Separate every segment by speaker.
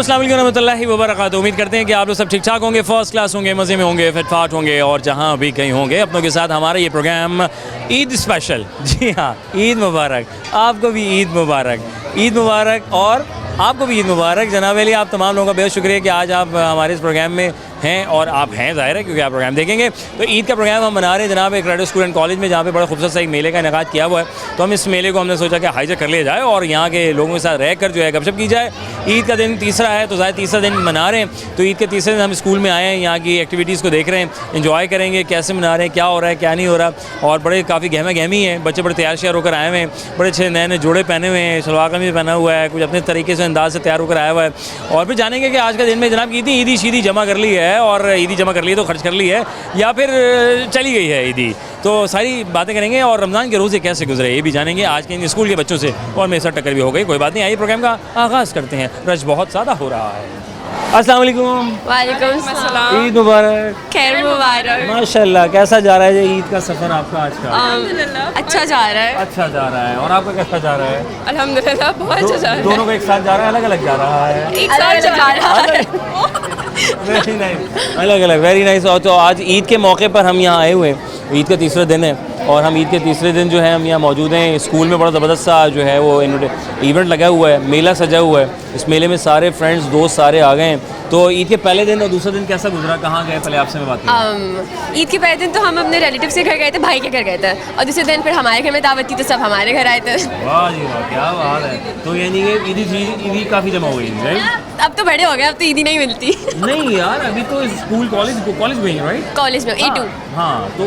Speaker 1: अस्सलाम वालेकुम रहमतुल्लाहि व बरकातहू। उम्मीद करते हैं कि आप लोग सब ठीक ठाक होंगे, फर्स्ट क्लास होंगे, मज़े में होंगे, फिटफाट होंगे और जहाँ भी कहीं होंगे अपनों के साथ हमारा ये प्रोग्राम ईद स्पेशल। जी हाँ, ईद मुबारक, आपको भी ईद मुबारक, ईद मुबारक और आपको भी ईद मुबारक। जनाब अली, आप तमाम लोगों का बहुत शुक्रिया कि आज आप हमारे इस प्रोग्राम में हैं और आप हैं, ज़ाहिर है क्योंकि आप प्रोग्राम देखेंगे। तो ईद का प्रोग्राम हम मना रहे हैं जनाब एक रेड स्कूल एंड कॉलेज में, जहाँ पे बड़ा खूबसूरत सा एक मेले का इनेकाद किया हुआ है। तो हम इस मेले को हमने सोचा कि हाईजैक कर लिया जाए और यहाँ के लोगों के साथ रह कर जो है गपशप की जाए। ईद का दिन तीसरा है तो ज़ाहिर तीसरा दिन मना रहे हैं। तो ईद के तीसरे दिन हम स्कूल में आए हैं, यहाँ की एक्टिविटीज़ को देख रहे हैं, इन्जॉय करेंगे कैसे मना रहे हैं, क्या हो रहा है क्या नहीं हो रहा। और बड़े काफ़ी गहमा गहमी है, बच्चे बड़े तैयार श्यार होकर आए हुए हैं, बड़े अच्छे नए नए जोड़े पहने हुए हैं, सलवार कमीज़ पहना हुआ है, कुछ अपने तरीके से अंदाज से तैयार होकर आया हुआ है। और फिर जानेंगे कि आज का दिन में जनाब ईदी शीदी जमा कर ली है और ईदी जमा कर ली तो खर्च कर ली है या फिर चली गई है ईदी। तो सारी बातें करेंगे और रमज़ान के रोज़े कैसे गुजरे ये भी जानेंगे आज के इन स्कूल के बच्चों से। और मेरे साथ टक्कर भी हो गई, कोई बात नहीं, आइए प्रोग्राम का आगाज़ करते हैं। रश बहुत ज़्यादा हो रहा है। अस्सलाम वालेकुम।
Speaker 2: वालेकुम सलाम।
Speaker 1: ईद मुबारक।
Speaker 2: खैर मुबारक।
Speaker 1: माशाल्लाह, कैसा जा रहा है ईद का सफ़र आपका आज का?
Speaker 2: अच्छा जा रहा है।
Speaker 1: अच्छा जा रहा है। और आपका कैसा जा रहा है?
Speaker 2: अल्हम्दुलिल्लाह बहुत अच्छा जा रहा है।
Speaker 1: दोनों का एक साथ जा रहा है, अलग अलग जा रहा है?
Speaker 2: एक साथ जा रहा है।
Speaker 1: वेरी नाइस, अलग अलग, वेरी नाइस। और तो आज ईद के मौके पर हम यहाँ आए हुए हैं, ईद का तीसरा दिन है और हम ईद के तीसरे दिन जो है हम यहाँ मौजूद हैं। स्कूल में बड़ा ज़बरदस्त सा जो है वो इवेंट लगा हुआ है, मेला सजा हुआ है। इस मेले में सारे फ्रेंड्स दोस्त सारे आ गए हैं। तो ईद के पहले दिन और दूसरा दिन कैसा गुजरा, कहाँ गए, पहले आपसे मैं बात करूँ।
Speaker 2: ईद के पहले दिन तो हम अपने रिलेटिव्स के घर गए थे, भाई के घर गए थे, और दूसरे दिन फिर हमारे घर में दावत थी तो सब हमारे घर आए थे।
Speaker 1: वाह जी वाह, क्या बात है। तो यानी कि ईदी काफ़ी जमा हो गई है।
Speaker 2: अब तो बड़े हो गए, अब तो ईदी नहीं मिलती।
Speaker 1: नहीं यार, अभी तो स्कूल कॉलेज में ही, राइट?
Speaker 2: कॉलेज में A2।
Speaker 1: हाँ, तो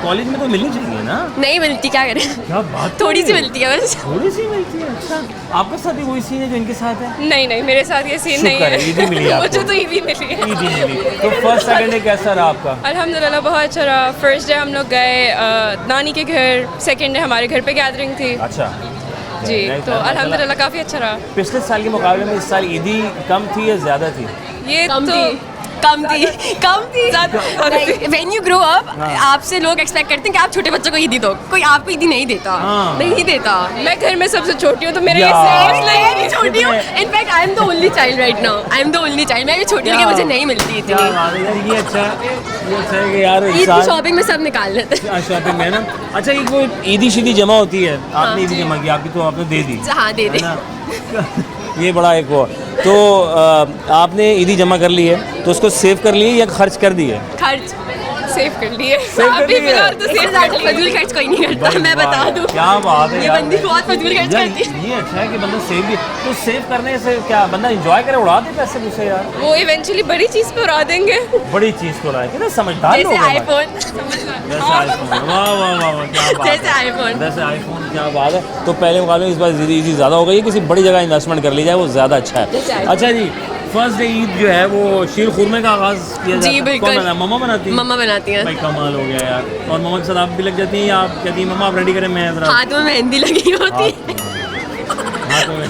Speaker 1: कॉलेज में तो मिलनी चाहिए ना?
Speaker 2: नहीं मिलती, क्या करें।
Speaker 1: क्या बात,
Speaker 2: थोड़ी सी मिलती है बस।
Speaker 1: थोड़ी सी मिलती है। अच्छा, आपके साथ ही वही सीन है जो इनके साथ है?
Speaker 3: नहीं नहीं, मेरे साथ ये सीन नहीं है।
Speaker 1: ईदी मिली आपको?
Speaker 3: मुझे तो ईदी मिली है।
Speaker 1: ईदी मिली। तो फर्स्ट सेकंड डे कैसा रहा आपका?
Speaker 3: अल्हम्दुलिल्लाह बहुत अच्छा रहा। फर्स्ट डे हम लोग गए नानी के घर, सेकंड डे हमारे घर पे गैदरिंग थी।
Speaker 1: अच्छा
Speaker 3: जी, तो अल्हम्दुलिल्लाह काफ़ी अच्छा रहा।
Speaker 1: पिछले साल के मुकाबले में इस साल ईदी कम थी या ज़्यादा थी?
Speaker 2: ये कम थी। When you grow up, आपसे लोग एक्सपेक्ट करते हैं कि आप छोटे बच्चों को ईदी दो, कोई आपको ईदी नहीं देता। नहीं देता।
Speaker 3: मैं घर में सबसे छोटी हूँ तो मेरे
Speaker 2: मैं भी छोटी हूँ। In fact I am the only child right now. I am the only child. मैं भी छोटी हूँ लेकिन मुझे नहीं मिलती इतनी।
Speaker 1: ये अच्छा है कि यार
Speaker 2: ईद की शॉपिंग में सब निकाल लेते हैं।
Speaker 1: शॉपिंग में ना। अच्छा, ये कोई ईदी शीदी जमा होती है, आपने ईदी जमा की, आपकी तो आपने दे दी।
Speaker 2: हाँ दे दे।
Speaker 1: ये बड़ा एक वो। तो आपने ईदी जमा कर ली है तो उसको सेव कर लिए या खर्च कर दिए?
Speaker 2: खर्च
Speaker 3: सेव कर लिए।
Speaker 1: अभी
Speaker 3: फिलहाल तो सेव कर लिए।
Speaker 2: फजूल खर्च कोई नहीं करता, मैं बता दूं।
Speaker 1: क्या बात है
Speaker 2: ये बंदी बहुत फजूल खर्च करती है।
Speaker 1: ये अच्छा है कि बंदा सेव भी, तो सेव करने से क्या बंदा एंजॉय करे, उड़ा दे पैसे मुझसे यार।
Speaker 3: वो इवेंचुअली बड़ी चीज़ पे उड़ा देंगे।
Speaker 1: बड़ी चीज़ को उड़ा, कितना समझदार लोग
Speaker 2: जैसे
Speaker 1: हैं।
Speaker 2: आईफोन।
Speaker 1: जैसे आईफोन, वाह वाह वाह, क्या बात है। जैसे आईफोन, क्या बात है। तो पहले मुकाबले में इस बार ईदी ज़्यादा हो गई, किसी बड़ी जगह इन्वेस्टमेंट कर ली जाए वो ज़्यादा अच्छा है। अच्छा जी, फर्स्ट डे ईद जो है वो शीर खुरमे का आगाज़ किया जाता है।
Speaker 2: जी बिल्कुल।
Speaker 1: मम्मा बनाती है?
Speaker 2: मम्मा बनाती हैं।
Speaker 1: भाई कमाल हो गया यार। और मम्मा के साथ आप भी लग जाती हैं या आप कहती हैं मम्मा आप रेडी करें, मैं ज़रा
Speaker 2: हाथ में मेहंदी लगी होती है।
Speaker 1: हाथों में।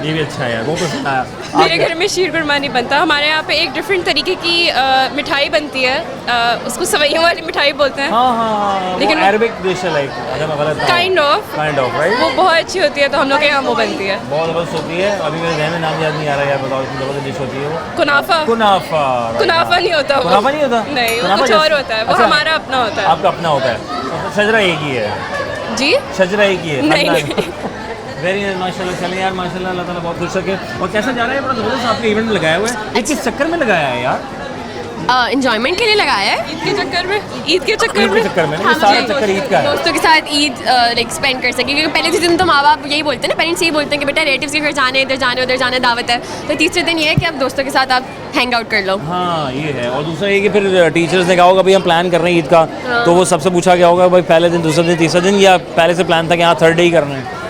Speaker 1: ये भी अच्छा है यार, वो पसंद आया।
Speaker 3: मेरे घर में शीर कुरमा नहीं बनता। हमारे यहाँ पे एक डिफरेंट तरीके की मिठाई बनती है, उसको सवैयों वाली मिठाई बोलते हैं।
Speaker 1: हाँ,
Speaker 3: लेकिन
Speaker 1: अरबिक डिश है, लाइक अगर मैं गलत
Speaker 3: काइंड ऑफ
Speaker 1: राइट।
Speaker 3: वो बहुत अच्छी होती है, तो हम लोग के यहाँ वो बनती है।
Speaker 1: बहुत ज़बरदस्त होती है। अभी मेरे जहन में नाम याद नहीं आ रहा है यार, बताओ इतनी ज़बरदस्त डिश होती है वो।
Speaker 3: कुनाफा।
Speaker 1: कुनाफा
Speaker 3: नहीं होता वो।
Speaker 1: कुनाफा नहीं होता?
Speaker 3: नहीं, वो
Speaker 1: कुनाफा
Speaker 3: कुछ और
Speaker 1: जैसे-
Speaker 3: होता है। वो
Speaker 1: अच्छा,
Speaker 3: हमारा अपना होता है।
Speaker 1: आपका अपना होता है। शजरा एक ही है?
Speaker 3: जी,
Speaker 1: शजरा एक ही है?
Speaker 3: नहीं।
Speaker 1: वेरी नाइस, माशाल्लाह। चले यार, माशाल्लाह, अल्लाह ताला बहुत खुश रखे। और कैसा जा रहा है? बड़ा ज़बरदस्त आपके इवेंट में लगाया हुआ है। ये किस चक्कर में लगाया है यार?
Speaker 2: एंजॉयमेंट के लिए लगाया है।
Speaker 3: ईद के चक्कर में।
Speaker 1: ईद के चक्कर में
Speaker 2: हाँ,
Speaker 1: ये सारा
Speaker 2: मुझे
Speaker 1: चक्कर ईद का है।
Speaker 2: दोस्तों के साथ ईद लाइक स्पेंड कर सके, क्योंकि पहले दिन तो माँ बाप यही बोलते हैं ना, पेरेंट्स यही बोलते हैं कि बेटा रिलेटिव्स के घर जाने, इधर जाने, उधर जाने, दावत है। तो तीसरे दिन ये है कि आप दोस्तों के साथ आप हैंग आउट कर लो।
Speaker 1: हाँ ये है। और दूसरा ये कि फिर टीचर्स ने कहा होगा भाई हम प्लान कर रहे हैं ईद का, तो वो सबसे पूछा गया होगा भाई पहले दिन, दूसरा दिन, तीसरा दिन, या पहले से प्लान था कि हाँ थर्ड डे ही करना है?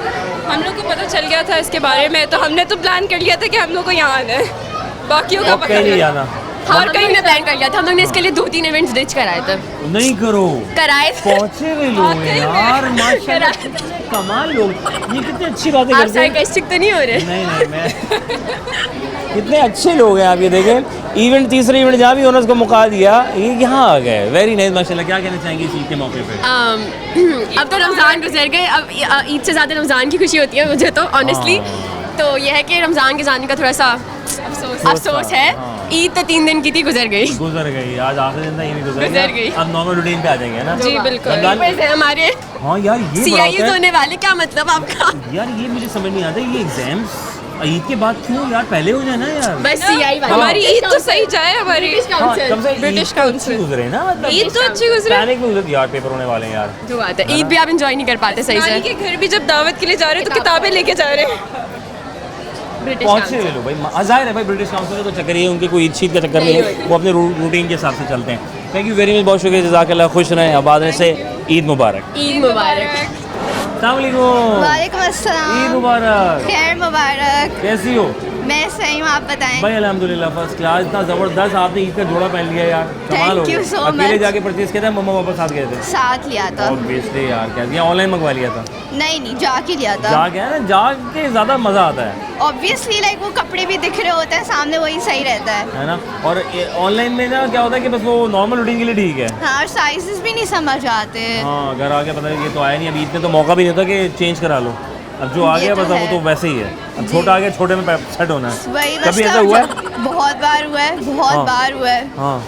Speaker 3: हम लोग को पता चल गया था इसके बारे में, तो हमने तो प्लान कर लिया था कि हम लोग को यहाँ आना है, बाकियों का पता
Speaker 1: नहीं जाना।
Speaker 2: और कहीं ने प्लान कर लिया था। हम लोग ने इसके लिए 2-3 इवेंट्स डिच कराए थे।
Speaker 1: नहीं करो,
Speaker 2: कराए थे।
Speaker 1: पहुंचे हुए लोग हैं यार, माशाल्लाह, कमाल लोग। ये कितनी अच्छी बातें
Speaker 2: आप
Speaker 1: करते हैं।
Speaker 2: सार्कास्टिक तो नहीं हो रहे?
Speaker 1: नहीं मैं कितने अच्छे लोग हैं आप, ये देखें। इवेंट तीसरे इवेंट जहाँ भी होना उसको मुका दिया, ये यहाँ आ गए। वेरी नाइस, माशाल्लाह। क्या कहना चाहेंगे इस ईद के मौके पे?
Speaker 2: अब तो रमज़ान गुजर गए, अब ईद से ज़्यादा रमज़ान की खुशी होती है मुझे तो ऑनेस्टली। तो यह है कि रमज़ान के जाने का थोड़ा सा अफसोस है, ईद तो 3 दिन की थी, गुजर गई।
Speaker 1: गुजर गई, आज आखिरी दिन था, ये भी गुजर
Speaker 2: गुजर गई।
Speaker 1: अब नॉर्मल रूटीन पे आ जाएंगे है ना।
Speaker 3: जी बिल्कुल।
Speaker 1: रमजान-
Speaker 2: से हमारे
Speaker 1: हाँ यार ये बड़ा
Speaker 2: CIs
Speaker 1: होता है।
Speaker 2: होने वाले, क्या मतलब आपका?
Speaker 1: यार ये मुझे समझ नहीं आता, ये एग्जाम्स ईद के बाद क्यों यार, पहले हो जाए ना यार।
Speaker 2: बस CI वाले।
Speaker 3: हमारी ईद तो सही जाए, हमारी
Speaker 1: हाँ, कम से कम
Speaker 3: ब्रिटिश
Speaker 1: ईद तो अच्छी
Speaker 3: काउंसिल।
Speaker 1: गुजरे ना, मतलब
Speaker 3: ईद तो अच्छी गुजरे।
Speaker 1: पैनिक में गुजरे यार, पेपर होने वाले हैं यार।
Speaker 2: जो बात है, ईद भी आप एंजॉय नहीं कर पाते सही
Speaker 3: नानी
Speaker 2: से।
Speaker 3: के घर भी जब दावत के लिए जा रहे हैं तो किताबें लेके जा रहे हैं।
Speaker 2: ब्रिटिश
Speaker 1: पहुंचे लो भाई, जाहिर है भाई, ब्रिटिश काउंसिल का तो चक्कर ही है, उनके कोई ईद शीत का चक्कर नहीं है, वो अपने रूटीन के हिसाब से चलते हैं। थैंक यू वेरी मच, बहुत शुक्रिया, जज़ाकल्लाह, खुश रहें, आबाद रहें से। ईद मुबारक।
Speaker 2: ईद मुबारक।
Speaker 1: अस्सलाम वालेकुम।
Speaker 4: वालेकुम अस्सलाम।
Speaker 1: ईद मुबारक।
Speaker 4: खैर मुबारक।
Speaker 1: कैसी हो?
Speaker 4: मैं सही हूँ, आप बताएं।
Speaker 1: भाई अल्हम्दुलिल्लाह फर्स्ट क्लास, इतना ज़बरदस्त आपने ईद का जोड़ा पहन लिया यार, कमाल हो
Speaker 4: Thank you
Speaker 1: गया।
Speaker 4: so
Speaker 1: अकेले
Speaker 4: much.
Speaker 1: जाके परचेज किया था, मम्मा पापा साथ गए थे?
Speaker 4: साथ लिया था।
Speaker 1: ऑब्वियसली यार, क्या दिया, ऑनलाइन मंगवा लिया था?
Speaker 4: नहीं जाके लिया था।
Speaker 1: जाके है ना, जाके ज़्यादा मज़ा आता है
Speaker 4: ऑब्वियसली लाइक वो कपड़े भी दिख रहे होते हैं सामने, वही सही रहता है
Speaker 1: ना। और ऑनलाइन में ना क्या होता है कि बस वो नॉर्मल रूटीन के लिए ठीक है।
Speaker 4: हाँ, और साइजेस भी नहीं समझ आते।
Speaker 1: हाँ, घर आके पता है ये तो आया नहीं, अभी इतने तो मौका भी नहीं होता कि चेंज करा लो। अब जो आ
Speaker 4: ये
Speaker 1: गया
Speaker 4: तो
Speaker 1: बस अब वो
Speaker 4: है।
Speaker 1: तो वैसे ही है, अब
Speaker 4: जी।
Speaker 1: छोटा आ गया, छोटे में सेट होना है।
Speaker 4: वही
Speaker 1: कभी ऐसा हुआ है?
Speaker 4: बहुत बार हुआ है, बहुत
Speaker 1: हाँ।
Speaker 4: बार हुआ है।
Speaker 1: हाँ,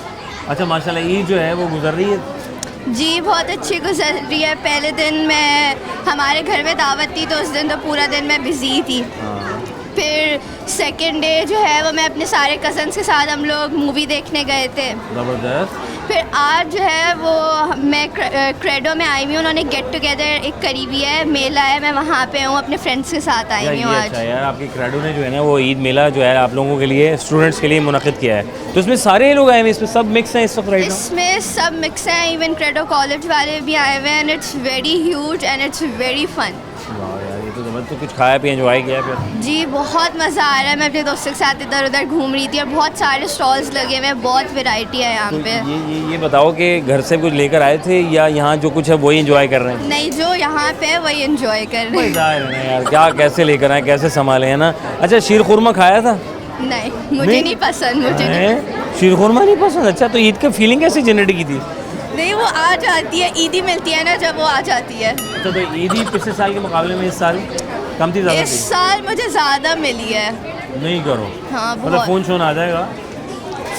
Speaker 1: अच्छा माशाल्लाह, ईद जो है वो गुजर रही है।
Speaker 4: जी बहुत अच्छी गुजर रही है। पहले दिन मैं हमारे घर में दावत थी तो उस दिन तो पूरा दिन मैं बिजी थी।
Speaker 1: हाँ,
Speaker 4: फिर सेकेंड डे जो है वो मैं अपने सारे कज़न्स के साथ हम लोग मूवी देखने गए थे।
Speaker 1: ज़बरदस्त।
Speaker 4: फिर आज जो है वो मैं क्रेडो में आई हुई हूँ, उन्होंने गेट टुगेदर एक करीबी है, मेला है, मैं वहाँ पे हूँ, अपने फ्रेंड्स के साथ आई
Speaker 1: यार
Speaker 4: हुई
Speaker 1: ये
Speaker 4: हूँ
Speaker 1: अच्छा
Speaker 4: आज।
Speaker 1: है यार, आपकी क्रेडो ने जो है ना वो ईद मेला जो है आप लोगों के लिए, स्टूडेंट्स के लिए मुनक़िद किया है, तो इसमें सारे लोग आए हैं, इसमें सब मिक्स हैं इस वक्त राइट ना?
Speaker 4: इसमें सब मिक्स हैं, इवन क्रेडो कॉलेज वाले भी आए हुए हैं, and it's very huge and it's very fun.
Speaker 1: वाह यार, ये तो ज़बरदस्त। तो कुछ खाया पिया, एंजॉय किया फिर?
Speaker 4: जी बहुत मज़ा आ रहा है, मैं अपने दोस्तों के साथ इधर उधर घूम रही थी और बहुत सारे स्टॉल्स लगे हुए हैं, बहुत वैरायटी है यहाँ
Speaker 1: तो
Speaker 4: पे।
Speaker 1: ये बताओ कि घर से कुछ लेकर आए थे या यहाँ जो कुछ है वही एंजॉय कर रहे हैं?
Speaker 4: नहीं, जो यहाँ पे है वही एंजॉय कर रहे हैं।
Speaker 1: जाहिर है ना यार, क्या कैसे लेकर आए, कैसे संभाले, है ना। अच्छा, शीर खुरमा खाया था?
Speaker 4: नहीं, मुझे
Speaker 1: नहीं?
Speaker 4: नहीं पसंद, मुझे नहीं।
Speaker 1: हैं? शीर खुरमा नहीं पसंद? अच्छा, तो ईद का फीलिंग कैसे जनरेट की थी?
Speaker 4: नहीं, वो आ जाती है, ईदी मिलती है ना जब वो आ जाती है।
Speaker 1: अच्छा, तो ईदी पिछले साल के मुकाबले में इस साल कम थी, ज़्यादा
Speaker 4: इस
Speaker 1: थी?
Speaker 4: साल मुझे ज़्यादा मिली है।
Speaker 1: नहीं करो,
Speaker 4: हाँ
Speaker 1: मतलब
Speaker 4: बहुत।
Speaker 1: फ़ोन शोन आ जाएगा,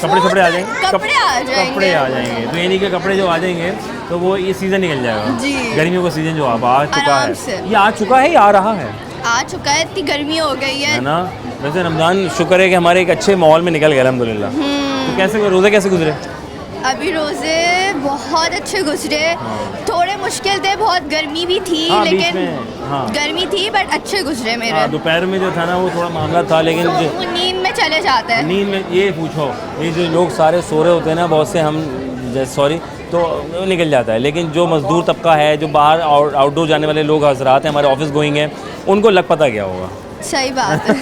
Speaker 1: कपड़े आ जाएंगे,
Speaker 4: कपड़े आ जाएंगे।
Speaker 1: कपड़े आ जाएंगे, तो ये नहीं कि कपड़े जो आ जाएंगे तो वो ये सीज़न निकल जाएगा।
Speaker 4: जी।
Speaker 1: गर्मियों का सीज़न जो अब आ चुका
Speaker 4: आराम
Speaker 1: है,
Speaker 4: से।
Speaker 1: ये आ चुका है या आ रहा है?
Speaker 4: आ चुका है, इतनी गर्मी हो गई है।
Speaker 1: है ना। वैसे रमज़ान शुक्र है कि हमारे एक अच्छे माहौल में निकल गया अल्हम्दुलिल्लाह। तो कैसे रोज़े कैसे गुजरे?
Speaker 4: अभी रोज़े बहुत अच्छे गुजरे, थोड़े मुश्किल थे, बहुत गर्मी भी थी,
Speaker 1: हाँ, बीच
Speaker 4: लेकिन
Speaker 1: में, हाँ।
Speaker 4: गर्मी थी बट अच्छे गुजरे मेरे।
Speaker 1: हाँ, दोपहर में जो था ना वो थोड़ा मामला था, लेकिन जो
Speaker 4: वो नींद में चले जाते हैं।
Speaker 1: नींद में, ये पूछो, ये जो लोग सारे सो रहे होते हैं ना, बहुत से हम सॉरी तो वो निकल जाता है, लेकिन जो मजदूर तबका है, जो बाहर आउटडोर जाने वाले लोग हजरात हैं, हमारे ऑफिस गोइंग हैं, उनको लग पता क्या होगा।
Speaker 4: सही बात है।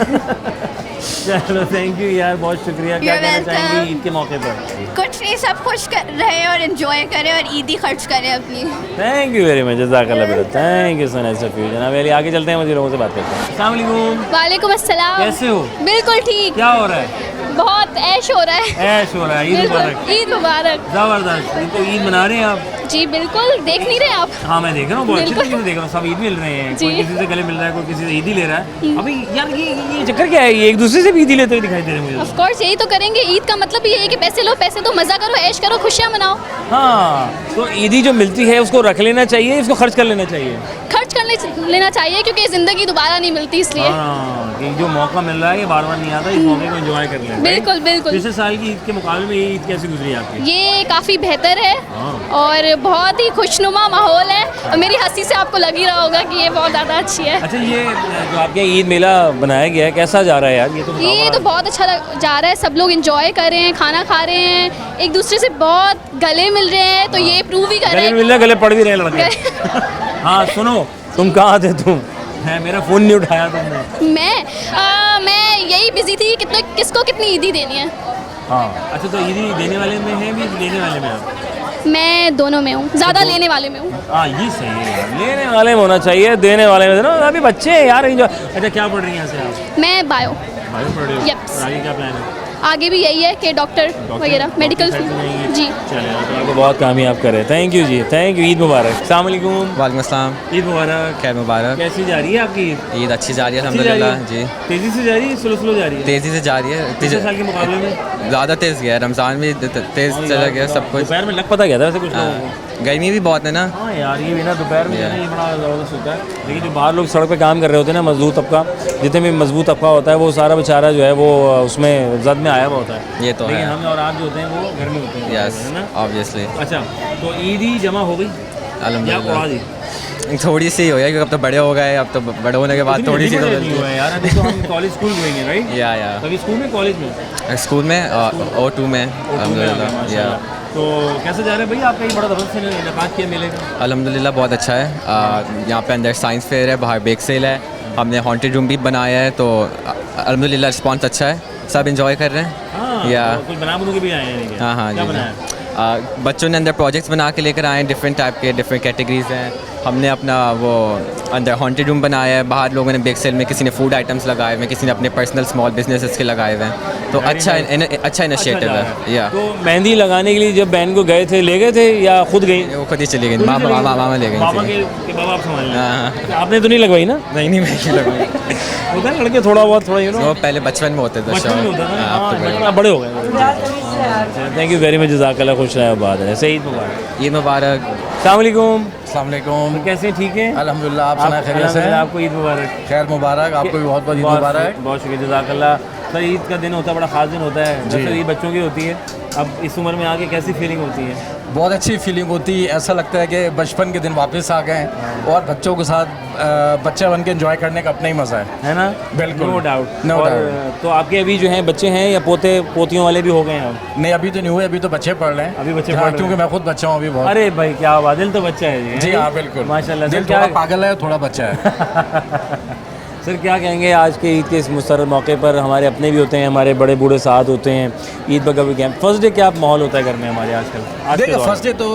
Speaker 1: चलो थैंक यू यार, बहुत शुक्रिया। क्या
Speaker 4: You're
Speaker 1: कहना
Speaker 4: welcome.
Speaker 1: चाहेंगे ईद के मौके पर?
Speaker 4: कुछ नहीं, सब खुश रहे और एंजॉय करें और ईदी खर्च करें अपनी।
Speaker 1: थैंक यू वेरी मच, जज़ाकल्लाह बेटा, thank you so nice of you. जनाब अली, आगे चलते हैं, मुझे लोगों से बात करते हैं। अस्सलाम वालेकुम।
Speaker 5: वालेकुम अस्सलाम।
Speaker 1: कैसे हो?
Speaker 5: बिल्कुल ठीक।
Speaker 1: क्या हो रहा है?
Speaker 5: बहुत ऐश हो रहा है।
Speaker 1: ऐश हो रहा है, ईद मुबारक।
Speaker 5: बिल्कुल, ईद मुबारक।
Speaker 1: ज़बरदस्त। तो ईद मना रहे हैं आप?
Speaker 5: जी बिल्कुल, देख नहीं रहे आप?
Speaker 1: हाँ मैं देख रहा हूँ, बहुत अच्छे
Speaker 5: बिल्कुल।
Speaker 1: तरीके से देख रहा हूँ, सब ईद मिल रहे हैं,
Speaker 5: जी।
Speaker 1: कोई किसी से गले मिल रहा है, कोई किसी से ईद ही ले रहा है। अभी यार ये चक्कर क्या है, ये एक दूसरे से भी ईद ही लेते हुए दिखाई दे रहे हैं मुझे।
Speaker 5: ऑफ कोर्स यही तो करेंगे। ईद का मतलब ये है कि पैसे लो, पैसे दो, मज़ा करो, ऐश करो, खुशियाँ मनाओ।
Speaker 1: हाँ, तो ईदी जो मिलती है उसको रख लेना चाहिए, इसको खर्च कर लेना चाहिए।
Speaker 5: खर्च कर लेना चाहिए क्योंकि ज़िंदगी दोबारा नहीं मिलती, इसलिए।
Speaker 1: हाँ, कि जो मौका मिल रहा है ये बार बार नहीं आता, इस मौके को एंजॉय कर लें।
Speaker 5: बिल्कुल बिल्कुल।
Speaker 1: पिछले साल की ईद के मुकाबले में ये ईद कैसी गुजरी आपकी?
Speaker 5: ये काफ़ी बेहतर है
Speaker 1: हाँ।
Speaker 5: और बहुत ही खुशनुमा माहौल है, और मेरी हंसी से आपको लग ही रहा होगा कि ये बहुत ज़्यादा अच्छी है।
Speaker 1: अच्छा, ये जो आपके यहाँ ईद मेला बनाया गया है, कैसा जा रहा है यार?
Speaker 5: ये तो बहुत अच्छा जा रहा है, सब लोग एंजॉय कर रहे हैं, खाना खा रहे हैं, एक दूसरे से बहुत गले मिल रहे हैं, तो ये प्रूव ही कर
Speaker 1: गले
Speaker 5: रहे
Speaker 1: मिल रहे, गले पड़ भी रहे हैं लड़के। हाँ सुनो, तुम कहाँ थे तुम? है, मेरा फ़ोन नहीं उठाया तुमने।
Speaker 5: मैं यही बिजी थी किसको कितनी ईदी देनी है।
Speaker 1: हाँ, अच्छा, तो ईदी देने वाले में है भी लेने वाले में आप?
Speaker 5: मैं दोनों में हूँ, ज़्यादा लेने वाले में हूँ।
Speaker 1: हाँ, ये सही है यार, लेने वाले में होना चाहिए, देने वाले में ना, अभी बच्चे हैं यार। अच्छा, क्या पढ़ रही हैं यहाँ से आप?
Speaker 5: मैं बायो।
Speaker 1: बायो पढ़ रही हो?
Speaker 5: Yep.
Speaker 1: और आगे क्या प्लान है?
Speaker 5: आगे भी यही है कि डॉक्टर वगैरह मेडिकल फील्ड जी।
Speaker 1: चलिए आपको बहुत कामयाब करे। Thank you ji, thank you. Eid मुबारक। अस्सलाम वालेकुम।
Speaker 6: वालेकुम अस्सलाम।
Speaker 1: ईद मुबारक।
Speaker 6: खैर मुबारक।
Speaker 1: कैसी जा रही है आपकी ईद?
Speaker 6: ईद अच्छी जा रही है
Speaker 1: अच्छी जा रही
Speaker 6: अल्हम्दुलिल्लाह
Speaker 1: है?
Speaker 6: जी।
Speaker 1: तेजी से जा रही है, स्लो स्लो जा रही है?
Speaker 6: तेज़ी से जा रही है।
Speaker 1: पिछले साल के मुकाबले में
Speaker 6: ज़्यादा तेज़ गया है, रमज़ान भी तेज़ चला गया सब कुछ।
Speaker 1: दोपहर में लग पता गया था वैसे कुछ लोगों को।
Speaker 6: हाँ, गर्मी भी बहुत है ना।
Speaker 1: हाँ यार, ये भी ना दोपहर में जो है ना, ये बड़ा ज़बरदस्त होता है। लेकिन जो बाहर लोग सड़क पे काम कर रहे होते हैं ना, मजदूर तबका, जितने भी मजबूत तबका होता है, वो सारा बेचारा जो है वो उसमें जद में आया हुआ होता है।
Speaker 6: ये तो
Speaker 1: लेकिन
Speaker 6: है।
Speaker 1: हम और आप जो होते हैं वो घर में होते हैं।
Speaker 6: यस
Speaker 1: है ना?
Speaker 6: ऑब्वियसली।
Speaker 1: अच्छा, तो ईद ही जमा हो गई या
Speaker 6: अल्हम्दुलिल्लाह।
Speaker 1: उड़ा दी?
Speaker 6: थोड़ी सी हो गया क्योंकि अब तो बड़े हो गए, अब तो बड़े होने के बाद
Speaker 1: इतनी
Speaker 6: थोड़ी सी
Speaker 1: जल्दी
Speaker 6: तो
Speaker 1: बड़े नहीं हुए यार, अभी तो हम कॉलेज स्कूल गएंगे राइट?
Speaker 6: या
Speaker 1: कभी स्कूल में कॉलेज में?
Speaker 6: स्कूल में O2 में अल्हम्दुलिल्लाह। या
Speaker 1: तो कैसे जा रहे हैं भाई, आपका ये बड़ा जबरदस्त से इनेकाद किया मेले का?
Speaker 6: अल्हम्दुलिल्लाह बहुत अच्छा है। यहाँ पे अंदर साइंस फेयर है, बाहर बेक सेल है, हमने हॉन्टेड रूम भी बनाया है, तो अल्हम्दुलिल्लाह रिस्पॉन्स अच्छा है, सब इंजॉय कर रहे हैं।
Speaker 1: हाँ,
Speaker 6: या
Speaker 1: तो कुछ बना के भी आए हैं? नहीं
Speaker 6: हाँ हाँ
Speaker 1: क्या
Speaker 6: जी
Speaker 1: बनाया?
Speaker 6: बच्चों ने अंदर प्रोजेक्ट्स बना के लेकर आए हैं, डिफरेंट टाइप के, डिफरेंट कैटेगरीज हैं। हमने अपना वो अंदर हॉन्टेड रूम बनाया है, बाहर लोगों ने बेक सेल में किसी ने फूड आइटम्स लगाए हुए हैं, किसी ने अपने पर्सनल स्मॉल बिजनेसेस के लगाए हुए हैं, तो अच्छा अच्छा इनिशिएटिव है। या
Speaker 1: तो मेहंदी लगाने के लिए जब बहन को गए थे, ले गए थे या खुद गई?
Speaker 6: वो खुद ही चली गई, मामा ले गई
Speaker 1: मामा
Speaker 6: थी।
Speaker 1: के बाबा आप संभाल लें।
Speaker 6: हाँ।
Speaker 1: आपने तो नहीं लगवाई ना?
Speaker 6: नहीं मैं नहीं लगाई।
Speaker 1: होता है लड़के थोड़ा बहुत थोड़ा
Speaker 6: वो पहले बचपन में होते थे।
Speaker 1: बचपन में होता था ना।
Speaker 6: हाँ, अब तो
Speaker 1: हाँ,
Speaker 6: बड़े।
Speaker 1: आप बड़े हो गए। थैंक यू वेरी मच, जज़ाकल्लाह, खुश रहे बाद है। सही ईद मुबारक।
Speaker 6: ईद मुबारक।
Speaker 1: अस्सलाम वालेकुम।
Speaker 7: अस्सलाम वालेकुम।
Speaker 1: कैसे हैं, ठीक है?
Speaker 7: अल्हम्दुलिल्लाह, आप सुना खैरियत से हैं?
Speaker 1: अल्हम्दुलिल्लाह, आपको ईद मुबारक।
Speaker 7: खैर मुबारक, आपको भी बहुत बहुत ईद मुबारक।
Speaker 1: बहुत शुक्रिया, जज़ाकल्लाह। सर ईद का दिन होता है, बड़ा ख़ास दिन होता है,
Speaker 7: जी।
Speaker 1: जैसे ये बच्चों की होती है। अब इस उम्र में आके कैसी फीलिंग होती है?
Speaker 7: बहुत अच्छी फीलिंग होती है, ऐसा लगता है कि बचपन के दिन वापस आ गए और बच्चों के साथ बच्चा बन के एंजॉय करने का अपना ही मज़ा है
Speaker 1: ना?
Speaker 7: बिल्कुल।
Speaker 1: No doubt.
Speaker 7: No
Speaker 1: और
Speaker 7: doubt।
Speaker 1: तो आपके अभी जो हैं बच्चे हैं या पोते पोतियों वाले भी हो गए हैं अब?
Speaker 7: नहीं, अभी तो नहीं हुए, अभी तो बच्चे पढ़ रहे हैं।
Speaker 1: अभी बच्चे
Speaker 7: हाँ,
Speaker 1: पढ़ रहे
Speaker 7: क्योंकि
Speaker 1: हैं।
Speaker 7: मैं खुद बच्चा हूँ अभी बहुत।
Speaker 1: अरे भाई क्या बात, दिल तो बच्चा है
Speaker 7: जी हाँ बिल्कुल,
Speaker 1: माशाल्लाह।
Speaker 7: दिल
Speaker 1: सर क्या
Speaker 7: थोड़ा पागल है, थोड़ा बच्चा है।
Speaker 1: सर क्या कहेंगे आज के ईद के इस मुस्तरद मौके पर? हमारे अपने भी होते हैं, हमारे बड़े बूढ़े साथ होते हैं ईद पर कभी कैंप। फर्स्ट डे क्या माहौल होता है घर में हमारे आजकल? आज के
Speaker 7: देखिए
Speaker 1: दौर
Speaker 7: फर्स्ट डे तो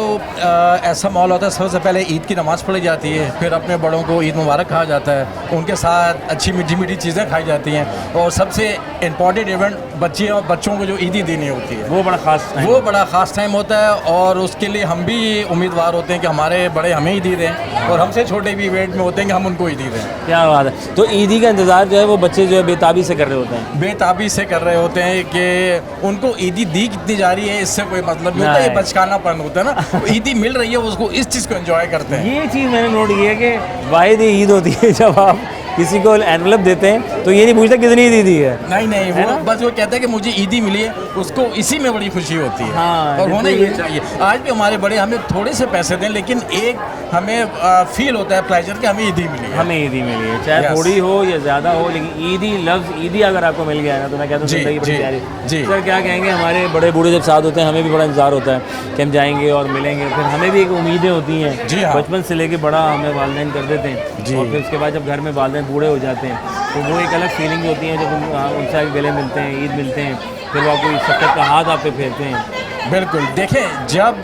Speaker 7: ऐसा माहौल होता है, सबसे पहले ईद की नमाज़ पढ़ी जाती है, फिर अपने बड़ों को ईद मुबारक कहा जाता है, उनके साथ अच्छी मीठी मीठी चीज़ें खाई जाती हैं, और सबसे इम्पॉर्टेंट इवेंट बच्चों को जो ईदी देनी होती है,
Speaker 1: वो बड़ा ख़ास टाइम।
Speaker 7: वो बड़ा ख़ास टाइम होता है, और उसके लिए हम भी उम्मीदवार होते हैं कि हमारे बड़े हमें ईदी दें, और हमसे छोटे भी इवेंट में होते हैं कि हम उनको ईदी दें।
Speaker 1: क्या बात है। तो ईदी का इंतज़ार जो है वो बच्चे जो है बेताबी से कर रहे होते हैं?
Speaker 7: बेताबी से कर रहे होते हैं कि उनको ईदी दी कितनी जा रही है, इससे कोई मतलब नहीं होता, ये
Speaker 1: नहीं।
Speaker 7: बचकानापन होता है ना। ईदी मिल रही है, उसको इस चीज़ को एंजॉय करते हैं।
Speaker 1: ये चीज़ मैंने नोट की है कि वाहिद ईद होती है जब आप किसी को एनवलप देते हैं तो ये नहीं पूछता कितनी ईद दी है।
Speaker 7: नहीं नहीं,
Speaker 1: है
Speaker 7: वो
Speaker 1: ना?
Speaker 7: बस वो कहता है कि मुझे ईदी मिली है, उसको इसी में बड़ी खुशी होती है।
Speaker 1: हाँ,
Speaker 7: और होना
Speaker 1: बिल्कुल।
Speaker 7: ये चाहिए। आज भी हमारे बड़े हमें थोड़े से पैसे दें, लेकिन एक हमें फील होता है प्लेजर कि हमें ईदी मिली है।
Speaker 1: हमें ईदी मिली है, चाहे
Speaker 7: Yes।
Speaker 1: थोड़ी हो या ज़्यादा हो, लेकिन ईदी लफ्ज़ ईदी अगर आपको मिल गया है ना, तो मैं कहता हूँ
Speaker 7: जी,
Speaker 1: ज़िंदगी बड़ी
Speaker 7: जी,
Speaker 1: प्यारी।
Speaker 7: जी।
Speaker 1: सर क्या कहेंगे, हमारे बड़े बूढ़े जब साथ होते हैं हमें भी बड़ा इंतज़ार होता है कि हम जाएंगे और मिलेंगे, फिर हमें भी एक उम्मीदें होती हैं।
Speaker 7: जी हाँ।
Speaker 1: बचपन से लेके बड़ा हमें वालिदैन कर देते हैं,
Speaker 7: जी।
Speaker 1: और फिर उसके बाद जब घर में वालिदैन बूढ़े हो जाते हैं तो वो एक अलग फीलिंग होती है जब उनसे आके गले मिलते हैं, ईद मिलते हैं, फिर वो आपको शफ़क़त का हाथ आप पे फेरते हैं।
Speaker 7: बिल्कुल। देखें, जब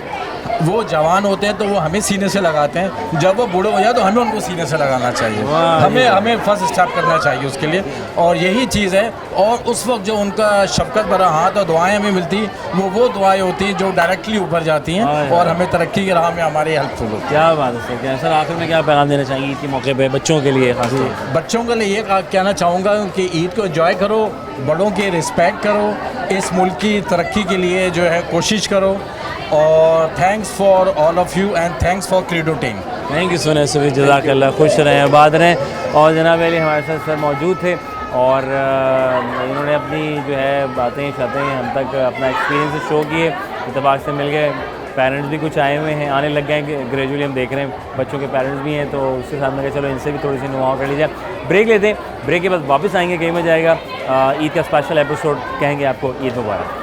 Speaker 7: वो जवान होते हैं तो वो हमें सीने से लगाते हैं, जब वो बूढ़े हो जाए तो हमें उनको सीने से लगाना चाहिए।
Speaker 1: वाह,
Speaker 7: हमें फर्स्ट स्टेप करना चाहिए उसके लिए, और यही चीज़ है। और उस वक्त जो उनका शफकत भरा हाथ और दुआएं हमें मिलती, वो दुआएं होती हैं जो डायरेक्टली ऊपर जाती हैं और हमें तरक्की की राह में हमारी हेल्पफुल होती है।
Speaker 1: क्या बात है सर। क्या सर आखिर में क्या पैगाम देना चाहिए ईद के मौके पे बच्चों के लिए खास तौर पे?
Speaker 7: बच्चों के लिए ये कहना चाहूँगा कि ईद को एंजॉय करो, बड़ों की रिस्पेक्ट करो, इस मुल्क की तरक्की के लिए जो है कोशिश करो, और thanks for all of you and thanks for credo team.
Speaker 1: Thank you सोना सभी, जज़ाकल्लाह, खुश रहें, आबाद रहें। और जनाब अली हमारे साथ सर मौजूद थे, और इन्होंने अपनी जो है बातें शातें हम तक अपना एक्सपीरियंस शो किए, इत्तेफाक से मिल गए। पेरेंट्स भी कुछ आए हुए हैं, आने लग गए हैं, ग्रेजुअली हम देख रहे हैं बच्चों के पेरेंट्स भी हैं, तो उसके साथ में कहा चलो इनसे भी थोड़ी सी नुमाओ कर लीजिए। ब्रेक लेते हैं, ब्रेक के बाद वापस आएंगे, कहीं में जाएगा ईद का स्पेशल एपिसोड, कहेंगे आपको ईद मुबारक।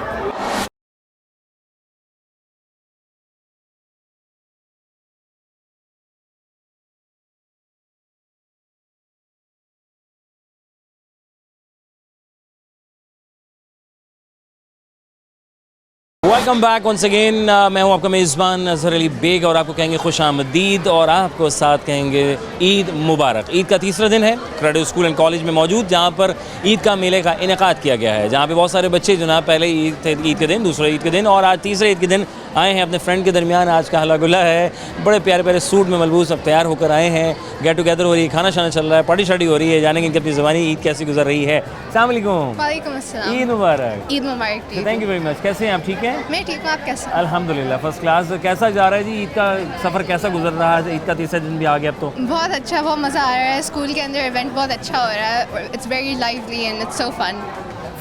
Speaker 1: Welcome back once again. मैं हूं आपका मेज़बान अज़हर अली बेग और आपको कहेंगे खुश आमदीद और आपको साथ कहेंगे ईद मुबारक। ईद का तीसरा दिन है क्रेडो स्कूल एंड कॉलेज में मौजूद, जहां पर ईद का मेले का इनेकाद किया गया है, जहां पे बहुत सारे बच्चे जो ना पहले ईद थे, ईद के दिन, दूसरे ईद के दिन और आज तीसरे ईद के दिन आए हैं अपने फ्रेंड के दरमियान। आज का हल्ला गुल्ला है, बड़े प्यारे प्यारे सूट में मलबूस अब तैयार होकर आए हैं, गेट टुगेदर हो रही है, खाना शाना चल रहा है, पार्टी शार्टी हो रही है, जानेंगे इनकी अपनी ज़बानी ईद कैसी गुजर रही है। अस्सलाम वालेकुम।
Speaker 4: वालेकुम अस्सलाम।
Speaker 1: ईद मुबारक।
Speaker 4: ईद मुबारक।
Speaker 1: Thank you very much. कैसे हैं आप? ठीक हैं?
Speaker 4: मैं ठीक हूँ, आप कैसे?
Speaker 1: अल्हम्दुलिल्लाह फर्स्ट क्लास। कैसा जा रहा है जी? ईद का सफ़र कैसा गुजर रहा है? ईद का तीसरा दिन भी आ गया अब तो।
Speaker 4: बहुत अच्छा, बहुत मज़ा आ रहा है। स्कूल के अंदर इवेंट बहुत अच्छा हो रहा है। It's very lively and it's so fun.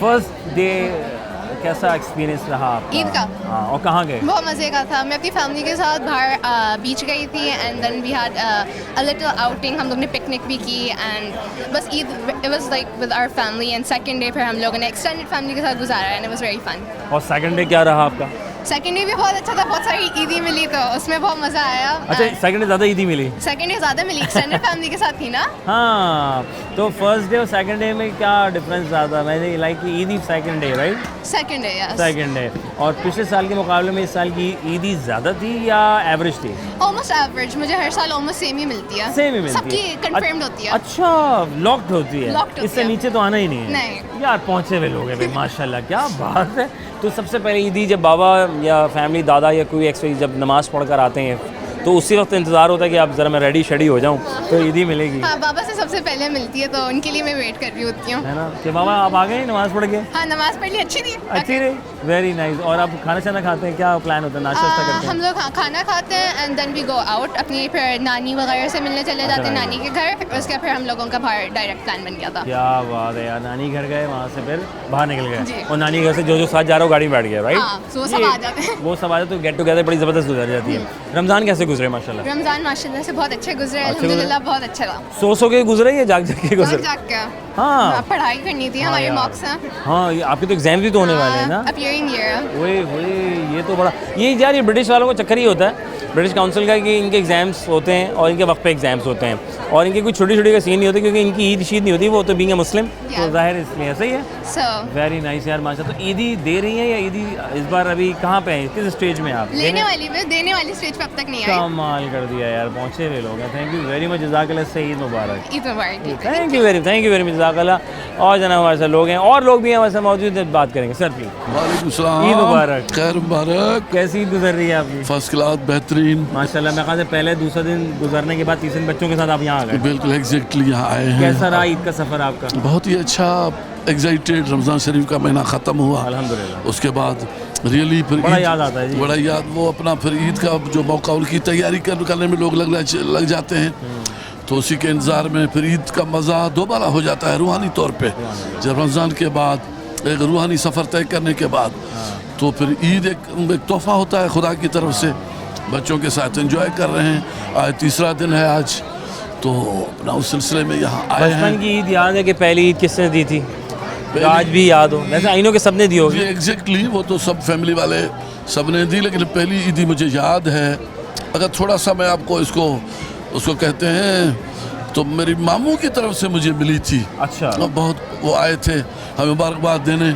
Speaker 1: First day कैसा एक्सपीरियंस रहा आपका?
Speaker 4: ईद का?
Speaker 1: हाँ, और कहाँ गए?
Speaker 4: बहुत मज़े का था। मैं अपनी फैमिली के साथ बाहर बीच गई थी and then we had a little outing. हम लोग ने पिकनिक भी की एंड बस Eid it was like with our family and second day फिर हम लोगों ने एक्सटेंडेड फैमिली के साथ गुजारा and it was very fun.
Speaker 1: और सेकंड डे क्या रहा आपका?
Speaker 4: सेकंड डे भी बहुत अच्छा था, बहुत सारी ईदी मिली तो उसमें बहुत मज़ा आया।
Speaker 1: अच्छा, सेकंड डे ज़्यादा ईदी मिली?
Speaker 4: सेकंड डे ज़्यादा मिली, एक्सटेंडेड फैमिली के साथ थी ना।
Speaker 1: हाँ, तो फर्स्ट डे और सेकंड डे में क्या डिफरेंस ज़्यादा? मैंने लाइक ईदी second day, right?
Speaker 4: Second day, yes.
Speaker 1: Second day. और पिछले साल के मुकाबले में इस साल की ईदी ज़्यादा थी या एवरेज थी?
Speaker 4: Almost average. मुझे हर साल ऑलमोस्ट सेम ही मिलती है।
Speaker 1: सेम ही मिलती है?
Speaker 4: सबकी कंफर्म्ड होती है।
Speaker 1: अच्छा, लॉक्ड होती है?
Speaker 4: Locked होती
Speaker 1: इससे
Speaker 4: है।
Speaker 1: नीचे तो आना ही नहीं है?
Speaker 4: नहीं।
Speaker 1: यार पहुँचे हुए लोग हैं भाई, माशाल्लाह, क्या बात है। तो सबसे पहले ईदी जब बाबा या फैमिली, दादा या कोई एक्स जब नमाज़ पढ़ कर आते हैं तो उसी वक्त इंतज़ार होता है कि आप ज़रा मैं रेडी शेडी हो जाऊँ तो ईदी मिलेगी।
Speaker 4: हाँ, बाबा से सबसे पहले मिलती है तो उनके लिए मैं वेट कर रही होती हूँ।
Speaker 1: है ना कि बाबा आप आ गए नमाज़ पढ़ के?
Speaker 4: हाँ, नमाज पढ़ ली, अच्छी थी।
Speaker 1: अच्छी रही, वेरी नाइस। और आप खाना शाना खाते हैं? क्या प्लान होता है? नाश्ता वास्ता करते
Speaker 4: हम
Speaker 1: हैं?
Speaker 4: लोग खाना खाते हैं and then we go out, अपनी फिर नानी वगैरह से मिलने चले जाते हैं, नानी के घर। फिर उसके फिर हम लोगों का बाहर डायरेक्ट प्लान बन गया था।
Speaker 1: क्या बात है यार, नानी घर गए, वहाँ से फिर बाहर निकल गए
Speaker 4: जी।
Speaker 1: और नानी घर से जो साथ जा रहा हो गाड़ी में बैठ गया, राइट?
Speaker 4: हाँ, तो वो सब आ जाते हैं।
Speaker 1: वो सब आ जाते, तो गेट टुगेदर बड़ी ज़बरदस्त गुजर जाती है। रमज़ान कैसे गुजरे? माशाल्लाह
Speaker 4: रमज़ान माशाल्लाह से बहुत अच्छे गुजरे,
Speaker 1: अच्छे
Speaker 4: अल्हम्दुलिल्लाह बहुत अच्छा था।
Speaker 1: सो के गुजरे या जाग के गुजरे?
Speaker 4: जाग के।
Speaker 1: हाँ,
Speaker 4: पढ़ाई करनी थी, हमारे
Speaker 1: यार।
Speaker 4: मॉक्स हैं।
Speaker 1: हाँ, ये आपके तो एग्जाम भी तो होने वाले हैं ना?
Speaker 4: Appearing year.
Speaker 1: ओए ये तो बड़ा, ये यार ये ब्रिटिश वालों को चक्कर ही होता है ब्रिटिश काउंसिल का कि इनके एग्जाम्स होते हैं और इनके वक्त पे एग्जाम्स होते हैं और इनकी कोई छोटी छोटी का सीन नहीं होती क्योंकि इनकी ईद शीद नहीं होती, वो तो बीइंग अ मुस्लिम तो जाहिर इसलिए सही है।
Speaker 4: सो
Speaker 1: वेरी नाइस यार, माशा। तो ईदी दे रही हैं या ईदी इस बार अभी कहाँ पे हैं, किस स्टेज में आप?
Speaker 4: लेने वाली में, देने वाली स्टेज पे अब तक नहीं आई।
Speaker 1: कमाल कर दिया यार, पहुँचे हुए लोग हैं। थैंक यू वेरी मच, जज़ाकल्लाह से। ईद मुबारक।
Speaker 4: ईद मुबारक।
Speaker 1: थैंक यू वेरी मच, जज़ाकल्लाह। और जना हमारे साथ लोग हैं और लोग भी हैं हमारे साथ मौजूद हैं, बात करेंगे। Sir please.
Speaker 8: वालेकुम सलाम।
Speaker 1: ईद मुबारक।
Speaker 8: खैर मुबारक।
Speaker 1: कैसी ईद गुजर रही है आपकी?
Speaker 8: फर्स्ट क्लास, बेहतरीन।
Speaker 1: माशाल्लाह। मैं कहा से पहले दूसरा दिन गुजरने के बाद तीसरे दिन बच्चों के साथ आप यहाँ आ गए।
Speaker 8: बिल्कुल एग्जैक्टली यहाँ आए हैं।
Speaker 1: कैसा रहा ईद का सफ़र आपका?
Speaker 8: बहुत ही अच्छा, एग्जाइटेड। रमज़ान शरीफ का महीना ख़त्म हुआ,
Speaker 1: अल्हम्दुलिल्लाह।
Speaker 8: उसके बाद रियली फिर
Speaker 1: बड़ा
Speaker 8: ईद-
Speaker 1: याद आता है जी।
Speaker 8: बड़ा याद, वो अपना फिर ईद का जो मौका, उनकी तैयारी करने में लोग लग जाते हैं तो उसी के इंतज़ार में फिर ईद का मज़ा दोबारा हो जाता है रूहानी तौर पे। जब रमज़ान के बाद एक रूहानी सफ़र तय करने के बाद तो फिर ईद एक तोहफ़ा होता है खुदा की तरफ से। बच्चों के साथ एंजॉय कर रहे हैं। आज तीसरा दिन है आज, तो अपना उस सिलसिले में यहाँ आए
Speaker 1: बचपन
Speaker 8: हैं।
Speaker 1: की ईद याद है कि पहली ईद किसने दी थी? जो आज भी याद हो? वैसे आइनों के सबने दी होगी।
Speaker 8: एग्जैक्टली, वो तो सब फैमिली वाले सब ने दी, लेकिन पहली ईदी मुझे याद है। अगर थोड़ा सा मैं आपको उसको कहते हैं तो मेरी मामू की तरफ से मुझे मिली थी।
Speaker 1: अच्छा।
Speaker 8: और बहुत वो आए थे हमें मुबारकबाद देने,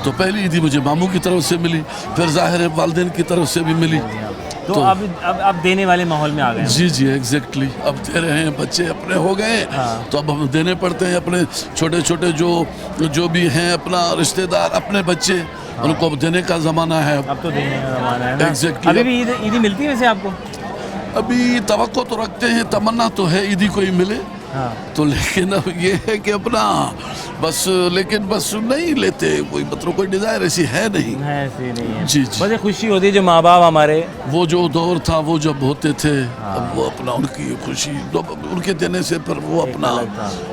Speaker 8: तो पहली ईदी मुझे मामू की तरफ से मिली, फिर ज़ाहिर वालिदैन की तरफ से भी मिली।
Speaker 1: तो अब देने वाले माहौल में आ गए।
Speaker 8: जी एग्जैक्टली, अब दे रहे हैं, बच्चे अपने हो गए तो अब हम देने पड़ते हैं अपने छोटे छोटे जो भी हैं अपना रिश्तेदार, अपने बच्चे, उनको अब देने का ज़माना है।
Speaker 1: अब तो देने का ज़माना है ना?
Speaker 8: Exactly।
Speaker 1: अभी भी ईदी मिलती है वैसे आपको?
Speaker 8: अभी तवक्को तो रखते हैं, तमन्ना तो है ईदी कोई मिले।
Speaker 1: हाँ।
Speaker 8: तो लेकिन अब ये है कि अपना बस, लेकिन बस नहीं लेते, कोई मतलब कोई डिज़ायर ऐसी है नहीं।
Speaker 1: ऐसी नहीं है।
Speaker 8: जी।
Speaker 1: बस ये खुशी होती है जो माँ बाप हमारे,
Speaker 8: वो जो दौर था वो जब होते थे, अब वो अपना उनकी खुशी उनके देने से पर वो अपना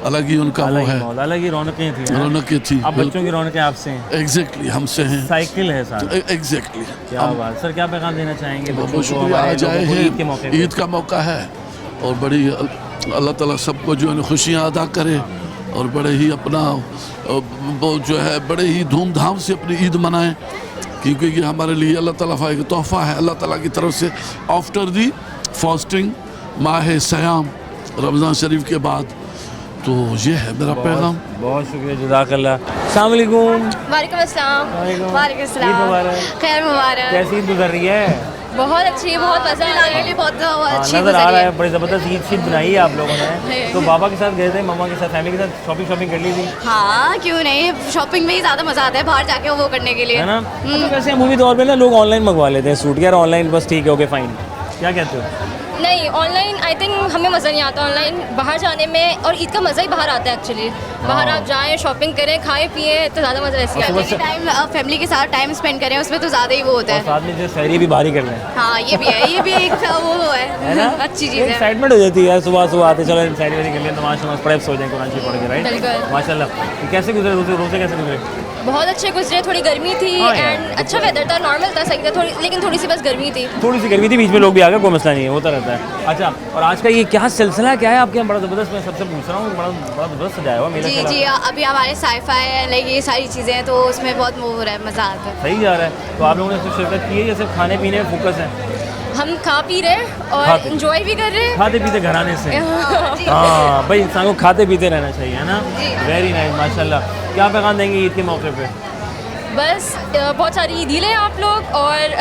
Speaker 8: अलग ही उनका वो है,
Speaker 1: अलग ही रौनकें थी।
Speaker 8: रौनकें थी।
Speaker 1: अब बच्चों की रौनकें आपसे हैं।
Speaker 8: एग्जैक्टली, हमसे हैं।
Speaker 1: साइकिल है साथ।
Speaker 8: एग्जैक्टली।
Speaker 1: क्या बात। सर क्या पैगाम देना चाहेंगे बच्चों
Speaker 8: बहुत
Speaker 1: को?
Speaker 8: शुक्रिया,
Speaker 1: हमारे
Speaker 8: आज आए
Speaker 1: लोगों को
Speaker 8: हैं,
Speaker 1: ईद के मौके पे।
Speaker 8: ईद का मौका है और बड़ी अल्लाह ताला सबको जो है खुशियाँ अदा करे और बड़े ही अपना वो जो है बड़े ही धूमधाम से अपनी ईद मनाएं, क्योंकि ये हमारे लिए अल्लाह ताला का एक तोहफ़ा है अल्लाह ताला की तरफ से। आफ्टर दी फास्टिंग माह सयाम, रमज़ान शरीफ के बाद तो ये है मेरा पैगाम।
Speaker 1: बहुत शुक्रिया, जज़ाकल्लाह। अस्सलाम वालेकुम।
Speaker 2: वालेकुम अस्सलाम। वालेकुम
Speaker 1: ईद मुबारक।
Speaker 2: खैर मुबारक।
Speaker 1: कैसी ईद गुजर रही है?
Speaker 2: बहुत अच्छी, बहुत मज़ा आ रहा है, बहुत अच्छी
Speaker 1: नज़र आ रहा है, बड़ी ज़बरदस्त ईद शीद बनाई है आप लोगों ने। तो बाबा के साथ गए थे, मम्मा के साथ, फैमिली के साथ शॉपिंग कर ली थी?
Speaker 2: हाँ, क्यों नहीं, शॉपिंग में ही ज़्यादा मज़ा आता है बाहर जाके वो करने के लिए,
Speaker 1: है ना? अच्छा, वैसे मूवी तौर पे ना लोग ऑनलाइन मंगवा लेते हैं सूट, यार ऑनलाइन बस ठीक है, ओके फाइन, क्या कहते हो?
Speaker 5: नहीं, ऑनलाइन आई थिंक हमें मज़ा नहीं आता ऑनलाइन बाहर जाने में, और ईद का मज़ा ही बाहर आता है एक्चुअली। बाहर आप जाएं, शॉपिंग करें, खाएं पिए तो ज़्यादा मज़ा ऐसे आता है।
Speaker 2: टाइम फैमिली के साथ टाइम स्पेंड करें उसमें तो ज़्यादा ही वो होता है।
Speaker 1: साथ में जो सहरी भी बाहरी कर लें।
Speaker 2: हाँ, ये भी है, ये भी एक वो है
Speaker 1: ना?
Speaker 2: अच्छी चीज़ है।
Speaker 1: एक्साइटमेंट हो जाती है, सुबह आते चलो सहरी वारी कर लें, नमाज नमाज पढ़े सो जाएं, कुरान शरीफ पढ़ के, राइट?
Speaker 5: बिल्कुल।
Speaker 1: माशाल्लाह। कैसे गुजरे रोज़े कैसे गुजरे?
Speaker 5: बहुत अच्छे गुजरे, थोड़ी गर्मी थी
Speaker 1: हाँ यार।
Speaker 5: एंड अच्छा वेदर था, नॉर्मल था, सही था थोड़ी, लेकिन थोड़ी सी बस गर्मी थी।
Speaker 1: थोड़ी सी गर्मी थी, बीच में लोग भी आ गए, कोई मसला नहीं है, होता रहता है। अच्छा, और आज का ये क्या सिलसिला क्या है आपके यहाँ? बड़ा ज़बरदस्त, मैं सबसे पूछ रहा हूँ, बड़ा ज़बरदस्त सजाया हुआ मेला।
Speaker 2: जी, अभी हमारे साइफाई है, लाइक ये सारी चीज़ें हैं, तो उसमें बहुत वो हो रहा है, मज़ा आता है।
Speaker 1: सही जा रहा है। तो आप लोगों ने इसमें शिरकत की है या सिर्फ खाने पीने में फोकस है?
Speaker 5: हम खा पी रहे हैं और इंजॉय भी कर रहे हैं।
Speaker 1: खाते पीते घराने से। हाँ भाई, इंसान को खाते पीते रहना चाहिए, है ना? वेरी नाइस, माशाल्लाह। क्या पैगाम देंगे ईद के मौके पे?
Speaker 5: बस बहुत सारी ईदी लें आप लोग, और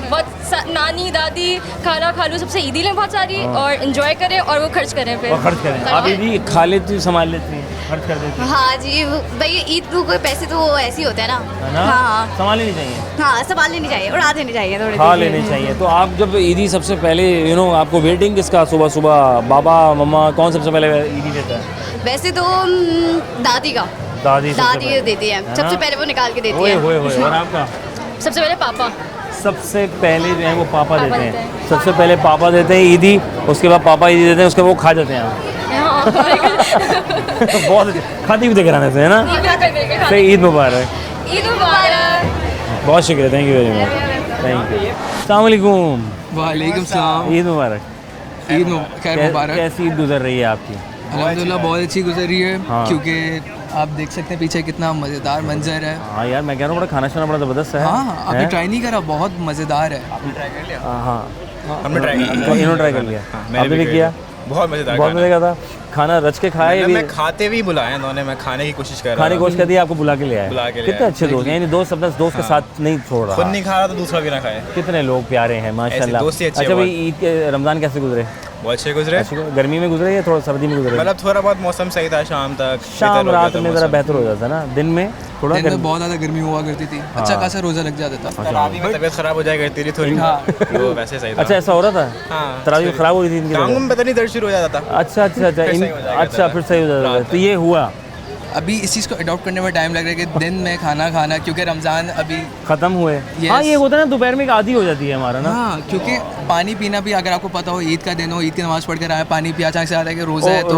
Speaker 5: बहुत नानी दादी खाला खालू सबसे ईदी लें बहुत सारी, और इन्जॉय करें और वो खर्च करें फिर।
Speaker 1: और खर्च करें। आप भी खा लेती संभाल लेती हैं, खर्च कर देती हैं?
Speaker 2: हाँ जी, भाई ईद को कोई पैसे तो वो ऐसे ही होते हैं ना,
Speaker 1: है ना?
Speaker 2: हाँ,
Speaker 1: संभाल लेनी चाहिए।
Speaker 2: हाँ, संभाल लेनी चाहिए, उड़ा देनी चाहिए थोड़ी,
Speaker 1: खा लेनी चाहिए। तो आप जब ईदी सबसे पहले आपको वेटिंग किसका? सुबह सुबह बाबा मम्मा कौन सबसे पहले ईदी देता है?
Speaker 2: वैसे तो दादी का,
Speaker 1: दादी
Speaker 2: देती है सबसे पहले, वो निकाल के देती है।
Speaker 1: और आपका?
Speaker 5: सबसे पहले पापा।
Speaker 1: सबसे पहले जो है वो पापा देते हैं। सबसे पहले पापा देते हैं ईदी, उसके बाद पापा ईदी देते हैं, उसके बाद वो खा जाते हैं। बहुत अच्छे, खाते पीते कराने से, है ना? सही, ईद मुबारक।
Speaker 5: ईद मुबारक।
Speaker 1: बहुत शुक्रिया, thank you very much, thank you. अस्सलाम वालेकुम।
Speaker 9: वालेकुम सलाम।
Speaker 1: ईद मुबारक।
Speaker 9: खैर मुबारक।
Speaker 1: कैसी ईद गुजर रही है आपकी?
Speaker 9: अल्हम्दुलिल्लाह बहुत अच्छी गुजर रही है,
Speaker 1: हाँ।
Speaker 9: क्योंकि आप देख सकते हैं पीछे कितना मज़ेदार मंजर है।
Speaker 1: हाँ यार, मैं कह रहा हूँ बड़ा खाना शाना बड़ा ज़बरदस्त है।
Speaker 9: हाँ, आपने ट्राई नहीं करा? बहुत मज़ेदार है।
Speaker 1: हाँ,
Speaker 10: हमने ट्राई किया।
Speaker 1: इन्होंने ट्राई कर लिया, आपने भी किया?
Speaker 10: बहुत मज़ेदार,
Speaker 1: बहुत मज़े का था खाना, रच के खाया ये भी?
Speaker 10: मैं खाते भी बुलाया उन्होंने, मैं खाने की कोशिश कर रहा था।
Speaker 1: खाने की कोशिश कर दी, आपको बुला के ले आया? कितने अच्छे दोस्त हैं, यानी दोस्त अपना दोस्त के साथ नहीं छोड़ रहा,
Speaker 10: खुद नहीं खा रहा तो दूसरा भी ना खाए।
Speaker 1: कितने लोग प्यारे हैं माशाल्लाह।
Speaker 10: दोस्त ही अच्छे।
Speaker 1: अच्छा भाई, ईद के रमज़ान कैसे गुजरे?
Speaker 10: बहुत अच्छे गुजरे।
Speaker 1: गर्मी में गुजरे या थोड़ा सर्दी में गुजरे?
Speaker 10: मतलब थोड़ा बहुत मौसम सही था, शाम तक,
Speaker 1: शाम रात में ज़रा बेहतर हो जाता ना, दिन में थोड़ा
Speaker 9: बहुत ज़्यादा गर्मी हुआ करती थी, अच्छा खासा रोज़ा लग जाता था।
Speaker 10: तरावी में तबीयत खराब हो जाया करती थी थोड़ी, वो वैसे सही था।
Speaker 1: अच्छा, ऐसा हो रहा था?
Speaker 10: हाँ,
Speaker 1: तरावी खराब हो रही थी इनकी?
Speaker 10: टांगों में पता नहीं दर्द शुरू हो जाता था।
Speaker 1: अच्छा, फिर सही हो जाता था, तो ये हुआ।
Speaker 9: अभी इस चीज़ को अडॉप्ट करने में टाइम लग रहा है कि दिन में खाना खाना, क्योंकि रमज़ान अभी
Speaker 1: ख़त्म हुए। हाँ, ये होता है ना, दोपहर में एक आदी हो जाती है हमारा ना।
Speaker 9: हाँ, क्योंकि पानी पीना भी, अगर आपको पता हो ईद का दिन हो, ईद की नमाज़ पढ़ कर आए, पानी पिया, अचानक से आता है कि रोज़ा है, तो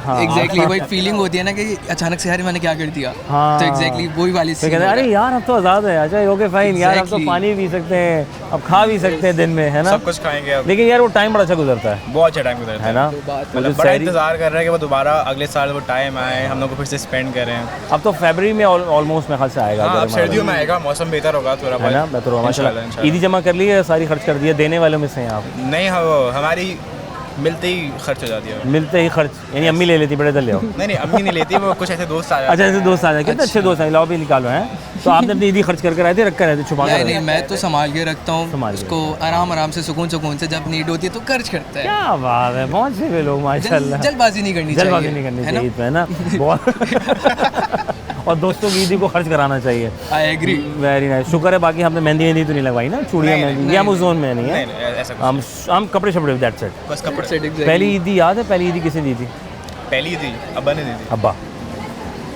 Speaker 9: एग्जैक्टली वो एक फीलिंग होती है ना कि अचानक से यार मैंने क्या कर दिया।
Speaker 1: हाँ,
Speaker 9: तो एग्जैक्टली वही वाली
Speaker 1: तो कहते हैं अरे यार अब तो आज़ाद है। अच्छा, ओके फाइन यार, अब तो पानी पी सकते हैं, अब खा भी सकते हैं दिन में, है ना?
Speaker 10: सब कुछ खाएंगे अब।
Speaker 1: लेकिन यार वो टाइम बड़ा अच्छा गुजरता है,
Speaker 10: बहुत अच्छा टाइम गुजरता
Speaker 1: है ना?
Speaker 10: मतलब बड़ा इंतजार कर रहे हैं कि वो दोबारा अगले साल वो टाइम आए, हम लोग को फिर से स्पेंड करें।
Speaker 1: अब तो फरवरी में ऑलमोस्ट मेरे ख्याल से आएगा।
Speaker 10: अब सर्दियों में आएगा, मौसम बेहतर होगा थोड़ा,
Speaker 1: है ना? बेहतर होगा माशाल्लाह। ईदी जमा कर ली है, सारी खर्च कर दिया? देने वालों में से हैं आप?
Speaker 10: नहीं, हमारी मिलते ही खर्च हो जाती है।
Speaker 1: मिलते ही खर्च, यानी अम्मी ले लेती, बड़े दल ले आओ।
Speaker 10: नहीं, अम्मी नहीं लेती, वो कुछ ऐसे दोस्त आ जाते हैं।
Speaker 1: अच्छा, ऐसे दोस्त आ जाए, कितने अच्छे दोस्त हैं, लाओ भी निकालो हैं। तो आपने अपनी ईदी खर्च करके रहते, रख कर रहते, छुपा कर?
Speaker 9: नहीं, मैं तो संभाल के रखता हूँ उसको, आराम से सुकून से, जब नीड होती है तो खर्च करता है।
Speaker 1: क्या बात है, बहुत से लोग माशाल्लाह।
Speaker 9: जल्दबाजी नहीं करनी चाहिए,
Speaker 1: जल्दबाजी नहीं करनी चाहिए, है ना? बहुत और दोस्तों की ईदी को खर्च कराना चाहिए।
Speaker 9: I agree.
Speaker 1: वेरी नाइस, शुक्र है। बाकी हमने मेहंदी तो नहीं लगवाई ना, चूड़ियाँ मेहंदी, हम उस जोन में नहीं है, हम कपड़े शपड़े, दैट्स इट,
Speaker 10: बस कपड़े।
Speaker 1: पहली ईदी याद है? पहली ईदी किसने दी थी?
Speaker 10: पहली दी अब्बा ने दी थी।
Speaker 1: अब्बा?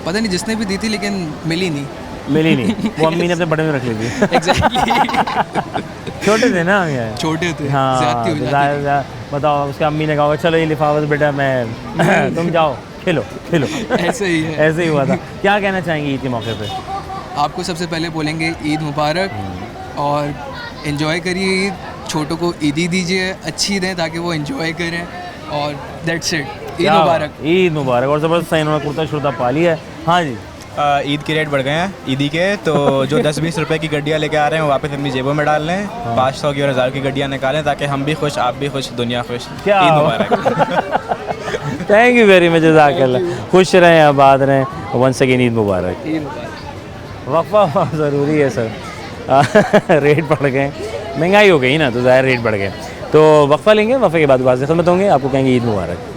Speaker 9: पता नहीं जिसने भी दी थी, लेकिन मिली नहीं, वो अम्मी ने अपने बड़े में रख ली थी। एग्जैक्टली।
Speaker 1: छोटे थे ना हम यार,
Speaker 9: छोटे थे।
Speaker 1: हाँ, बताओ, उसके अम्मी ने कहा चलो ये लिफाफा बेटा मैं तुम जाओ खेलो।
Speaker 9: ऐसे ही है,
Speaker 1: ऐसे ही हुआ था। क्या कहना चाहेंगे ईद के मौके पे?
Speaker 9: आपको सबसे पहले बोलेंगे ईद मुबारक, और इन्जॉय करिए ईद, छोटों को ईदी दीजिए, अच्छी दें ताकि वो इन्जॉय करें, और दैट्स इट। ईद मुबारक।
Speaker 1: ईद मुबारक। और ज़बरदस्त इन्होंने कुर्ता शुर्ता पा लिया है। हाँ जी,
Speaker 10: ईद के रेट बढ़ गए हैं ईदी के, तो जो 10-20 रुपए की गड्डियाँ लेके आ रहे हैं वो वापस अपनी जेबों में डाल लें। 500 की और 1000 की गड्डियाँ निकालें ताकि हम भी खुश, आप भी खुश, दुनिया खुश।
Speaker 1: क्या
Speaker 10: ईद मुबारक।
Speaker 1: थैंक यू वेरी मच, जज़ाकल्लाह। खुश रहें, आबाद रहें, वंस अगेन ईद मुबारक। वफ़ा ज़रूरी है सर। रेट बढ़ गए, महंगाई हो गई ना, तो ज़ाहिर रेट बढ़ गए। तो वक्फ़ा लेंगे, वक्फ़े के बाद वाज़ ख़िदमत होंगे, आपको कहेंगे ईद मुबारक।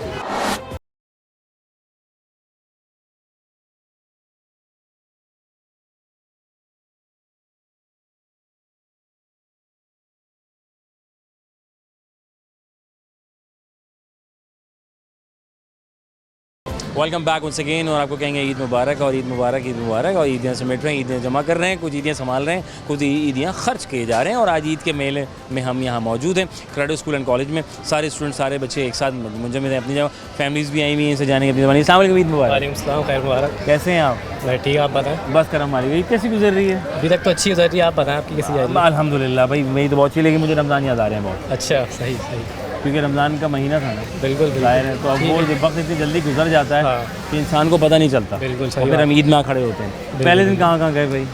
Speaker 1: वेलकम बैक वंस अगेन, और आपको कहेंगे ईद मुबारक और ईद मुबारक, ईद मुबारक। और ईदियाँ समेट रहे हैं, ईदियाँ जमा कर रहे हैं, कुछ ईदियाँ संभाल रहे हैं, कुछ ईदियाँ खर्च किए जा रहे हैं। और आज ईद के मेले में हम यहाँ मौजूद हैं क्रेडो स्कूल एंड कॉलेज में। सारे स्टूडेंट, सारे बच्चे एक साथ मुंजमद हैं अपनी जगह, फैमिलीज़ भी आई हुई हैं इनसे जाने की अपनी ज़बानी। अस्सलाम वालेकुम, ईद मुबारक।
Speaker 11: वालेकुम सलाम, खैर मुबारक।
Speaker 1: कैसे हैं आप?
Speaker 11: मैं ठीक, आप बताएं।
Speaker 1: बस करम वाली। ईद कैसी गुजर रही है?
Speaker 11: अभी तक तो अच्छी गुजर रही है, आप बताएं आपकी कैसी जा रही है?
Speaker 1: अल्हम्दुलिल्लाह भाई, मेरी तो बहुत अच्छी, लेकिन मुझे रमज़ान याद आ रहे हैं बहुत।
Speaker 11: अच्छा, सही सही,
Speaker 1: क्योंकि रमज़ान का महीना था ना।
Speaker 11: बिल्कुल
Speaker 1: जाहिर है, तो अब वो वक्त इतनी जल्दी गुजर जाता है कि इंसान को पता नहीं चलता।
Speaker 11: बिल्कुल
Speaker 1: और
Speaker 11: सही।
Speaker 1: फिर हम ईद में खड़े होते हैं। पहले दिन कहाँ कहाँ गए भाई?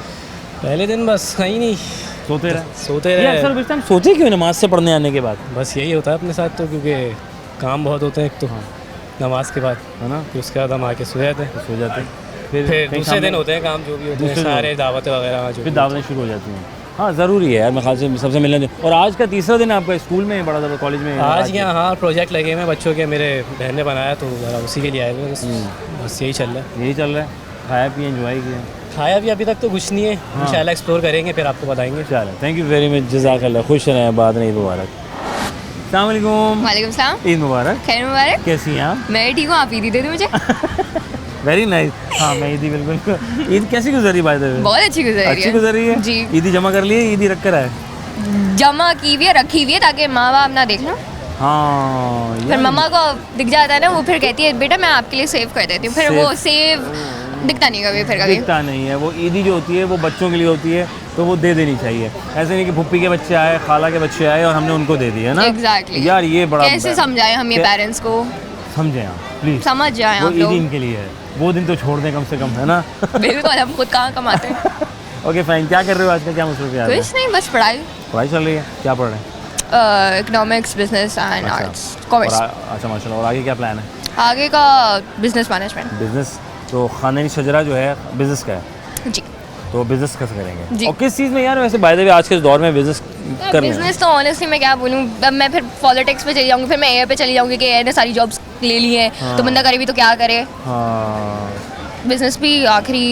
Speaker 11: पहले दिन बस कहीं नहीं,
Speaker 1: सोते
Speaker 11: सोते
Speaker 1: रहे। अक्सर पूछते हैं, सोते क्यों नमाज से पढ़ने आने के बाद?
Speaker 11: बस यही होता है अपने साथ, तो क्योंकि काम बहुत होते हैं एक तो नमाज के बाद,
Speaker 1: है ना,
Speaker 11: फिर उसके बाद हम आके सो जाते हैं।
Speaker 1: सो जाते हैं,
Speaker 11: फिर दूसरे दिन होते हैं काम जो भी होते हैं, सारे दावतें वगैरह जो
Speaker 1: फिर दावतें शुरू हो जाती हैं। हाँ, ज़रूरी है यार, मैं ख्याल से सबसे मिलने। और आज का तीसरा दिन आपका स्कूल में, बड़ा ज़्यादा कॉलेज में?
Speaker 11: आज यहाँ हाँ प्रोजेक्ट लगे हुए हैं बच्चों के, मेरे बहन ने बनाया, तो ज़रा उसी के लिए आए हुए, बस यही चल रहा है।
Speaker 1: यही चल रहा है, खाया पिया एंजॉय किया?
Speaker 11: खाया भी अभी तक तो कुछ नहीं है, इंशाल्लाह एक्सप्लोर करेंगे, फिर आपको बताएंगे।
Speaker 1: चलो, थैंक यू वेरी मच, जज़ाकल्लाह। खुश रहें, बाद में ईद मुबारक। अस्सलाम वालेकुम।
Speaker 2: वालेकुम सलाम,
Speaker 1: ईद मुबारक।
Speaker 2: खैर मुबारक।
Speaker 1: कैसी हैं आप?
Speaker 2: मैं ठीक हूँ, आप ईदी दे दो मुझे।
Speaker 1: Very nice. हाँ, मैं ईदी बिल्कुल। ईद कैसी गुजरी बाय द वे?
Speaker 2: बहुत अच्छी गुजरी है।
Speaker 1: अच्छी गुजरी है
Speaker 2: जी।
Speaker 1: ईदी जमा कर लिए, ईदी रख कर आए?
Speaker 2: जमा की हुई है, रखी हुई है, ताकि माँ बाप ना देख लो।
Speaker 1: हाँ,
Speaker 2: फिर मम्मा को दिख जाता है ना, वो फिर कहती है बेटा मैं आपके लिए सेव कर देती हूँ, फिर वो सेव दिखता नहीं कभी, फिर कभी
Speaker 1: दिखता नहीं है। वो ईदी जो होती है वो बच्चों के लिए होती है, तो वो दे देनी चाहिए। ऐसे नहीं कि भुप्पी के बच्चे आए, खाला के बच्चे आए और हमने उनको दे दिया ना।
Speaker 2: एग्जैक्टली
Speaker 1: यार ये बड़ा
Speaker 2: कैसे समझाएं हम ये पेरेंट्स को?
Speaker 1: समझें आप प्लीज,
Speaker 2: समझ जाएं
Speaker 1: वो
Speaker 2: आप
Speaker 1: ईदी
Speaker 2: लोग।
Speaker 1: इनके लिए है, वो दिन तो छोड़ दें कम से कम, है ना।
Speaker 2: बिल्कुल, हम खुद कहाँ कमाते हैं।
Speaker 1: ओके फाइन, क्या कर रहे हो आजकल, क्या मसरूफियात है?
Speaker 2: कुछ नहीं, बस पढ़ाई
Speaker 1: चल रही है। क्या पढ़ रहे हैं?
Speaker 2: Economics, business and arts, commerce.
Speaker 1: अच्छा माशाल्लाह। और आगे क्या प्लान है?
Speaker 2: आगे का बिजनेस मैनेजमेंट।
Speaker 1: बिजनेस, तो खानदानी शजरा जो है बिजनेस का है
Speaker 2: जी,
Speaker 1: तो बिजनेस कैसे करेंगे?
Speaker 2: जी।
Speaker 1: और किस चीज़ में यार, वैसे बाय द वे आज के दौर में बिजनेस कर रहे हैं?
Speaker 2: बिजनेस तो ऑनेस्टली मैं क्या बोलूँ, अब मैं फिर पॉलिटिक्स पे चली जाऊँगी, फिर मैं एयर पे चली जाऊँगी कि एयर ने सारी जॉब्स ले ली हैं, तो बंदा करे भी तो क्या करे।
Speaker 1: हाँ,
Speaker 2: बिजनेस भी आखिरी,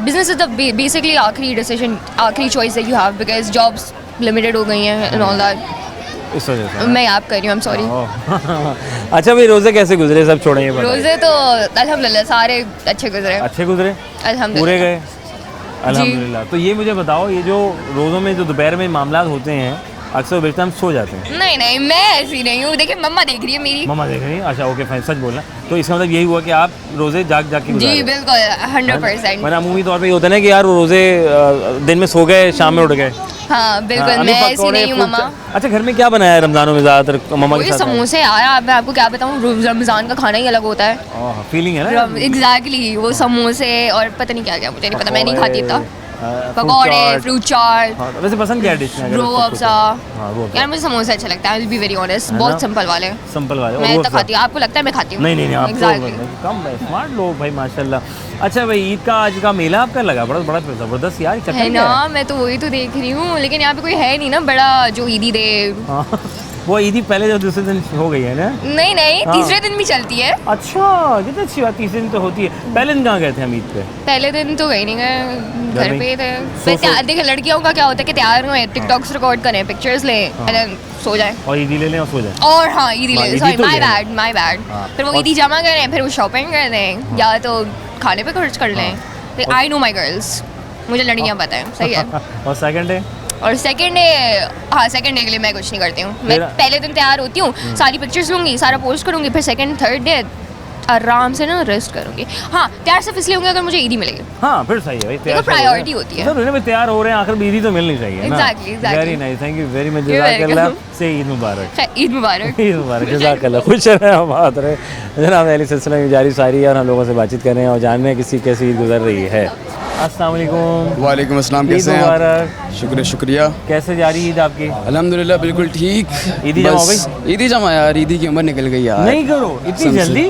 Speaker 2: बिजनेस इज द बेसिकली आखिरी डिसीजन, आखिरी choice that you have, because jobs limited हो गई हैं एंड ऑल दैट।
Speaker 1: इस वजह से
Speaker 2: मैं याद कर रही हूँ, आई एम सॉरी।
Speaker 1: अच्छा भाई, रोज़े कैसे गुजरे? सब छोड़े ये बताइए।
Speaker 2: रोज़े तो अल्हम्दुलिल्लाह सारे अच्छे गुजरे।
Speaker 1: अच्छे गुजरे?
Speaker 2: अल्हम्दुलिल्लाह
Speaker 1: पूरे गए? अल्हम्दुलिल्लाह। तो ये मुझे बताओ, ये जो रोज़ों में जो दोपहर में मामला होते हैं, अक्सर बेशतर हम सो जाते हैं।
Speaker 2: नहीं नहीं, मैं ऐसी नहीं हूँ, देखिए मम्मा देख रही है मेरी।
Speaker 1: मम्मा देख रही हैं? अच्छा ओके फाइन, सच बोलना। तो इसका मतलब यही हुआ कि आप रोज़े जाग जाग के गुजारे?
Speaker 2: जी बिल्कुल, 100%।
Speaker 1: वरना अमूमी तौर पे ये होता है ना कि यार वो रोज़े दिन में सो गए, शाम में उठ गए।
Speaker 2: हाँ बिल्कुल,
Speaker 1: हाँ,
Speaker 2: मैं ऐसी नहीं हूँ मम्मा।
Speaker 1: अच्छा, घर में क्या बनाया है रमज़ानों में ज़्यादातर मम्मा के
Speaker 2: वही
Speaker 1: साथ?
Speaker 2: समोसे यार, मैं आपको क्या बताऊँ, रमज़ान का खाना ही अलग होता है।
Speaker 1: फीलिंग है ना।
Speaker 2: एग्जैक्टली, वो समोसे और पता नहीं क्या क्या, मुझे नहीं पता, मैं नहीं खाती इतना। पकौड़े, फ्रूट चाट।
Speaker 1: हाँ, वैसे पसंद क्या डिश है?
Speaker 2: रो अफ़ज़ा।
Speaker 1: हाँ,
Speaker 2: यार मुझे समोसा अच्छा लगता है, I will be very honest, बहुत सिंपल वाले।
Speaker 1: सिंपल वाले
Speaker 2: मैं इतना खाती हूँ, आपको लगता है मैं खाती हूँ?
Speaker 1: नहीं, आप
Speaker 2: Exactly.
Speaker 1: कम स्मार्ट लोग भाई माशाल्लाह। अच्छा भाई, ईद का आज का मेला आपका लगा बड़ा बड़ा ज़बरदस्त यार, चक्कर
Speaker 2: है
Speaker 1: क्या
Speaker 2: ना, मैं तो वही तो देख रही हूँ, लेकिन यहाँ पे कोई है नहीं ना बड़ा जो ईदी दे।
Speaker 1: हाँ, वो ईदी पहले जो दूसरे दिन हो गई है ना?
Speaker 2: नहीं नहीं,
Speaker 1: हाँ।
Speaker 2: तीसरे दिन भी चलती है।
Speaker 1: अच्छा, कितनी अच्छी बात, तीसरे दिन तो होती है। पहले दिन कहाँ गए थे हम ईद पे?
Speaker 2: पहले दिन तो गई नहीं गए, घर
Speaker 1: में?
Speaker 2: पे ही थे। देखिए लड़कियों का क्या होता है कि तैयार हुए, टिकटॉक्स रिकॉर्ड करें, पिक्चर्स लें, and then सो जाए।
Speaker 1: और ईदी ले लें और सो जाए।
Speaker 2: और हाँ, ईदी ले,
Speaker 1: ईदी
Speaker 2: सॉरी
Speaker 1: तो
Speaker 2: माय
Speaker 1: ले।
Speaker 2: Bad my bad.
Speaker 1: हाँ।
Speaker 2: फिर वो
Speaker 1: और-
Speaker 2: ईदी जमा करें, फिर वो शॉपिंग कर दें, या तो खाने पे खर्च कर लें। आई नो माई गर्ल्स, मुझे लड़कियाँ पता है, सही है।
Speaker 1: और सेकंड डे?
Speaker 2: और सेकंड डे, हाँ सेकंड डे के लिए मैं कुछ नहीं करती हूँ। मैं
Speaker 1: मेरा-
Speaker 2: पहले दिन तैयार होती हूँ, सारी पिक्चर्स लूँगी, सारा पोस्ट करूँगी, फिर सेकंड थर्ड डे आराम से ना रेस्ट करूँगी। हाँ, तैयार सिर्फ इसलिए होंगे अगर मुझे ईदी मिलेगी।
Speaker 1: हाँ फिर सही है भाई,
Speaker 2: देखो प्रायोरिटी होती है।
Speaker 1: सब तैयार हो रहे हैं, आखिर ईदी तो मिलनी चाहिए ना।
Speaker 2: Exactly, exactly.
Speaker 1: Very nice, thank you very much,
Speaker 2: You're
Speaker 1: जज़ाकल्लाह।
Speaker 2: welcome.
Speaker 1: से ईद मुबारक।
Speaker 2: ईद मुबारक।
Speaker 1: ईद मुबारक, जज़ाकल्लाह। खुश रहे हम बात रहे जनाब, अहले सिलसिला में जारी सारी है और हम लोगों से बातचीत कर रहे हैं और जान रहे हैं किसी कैसी ईद गुजर रही है। अस्सलाम वालेकुम।
Speaker 12: वालेकुम अस्सलाम,
Speaker 1: ईद
Speaker 12: कैसे हैं आप?
Speaker 1: मुबारक।
Speaker 12: शुक्रिया।
Speaker 1: कैसे जा रही ईद आपकी?
Speaker 12: अल्हम्दुलिल्लाह बिल्कुल ठीक।
Speaker 1: ईदी जमा हो गई?
Speaker 12: ईदी जमा यार, ईदी की उम्र निकल गई यार।
Speaker 1: नहीं करो इतनी जल्दी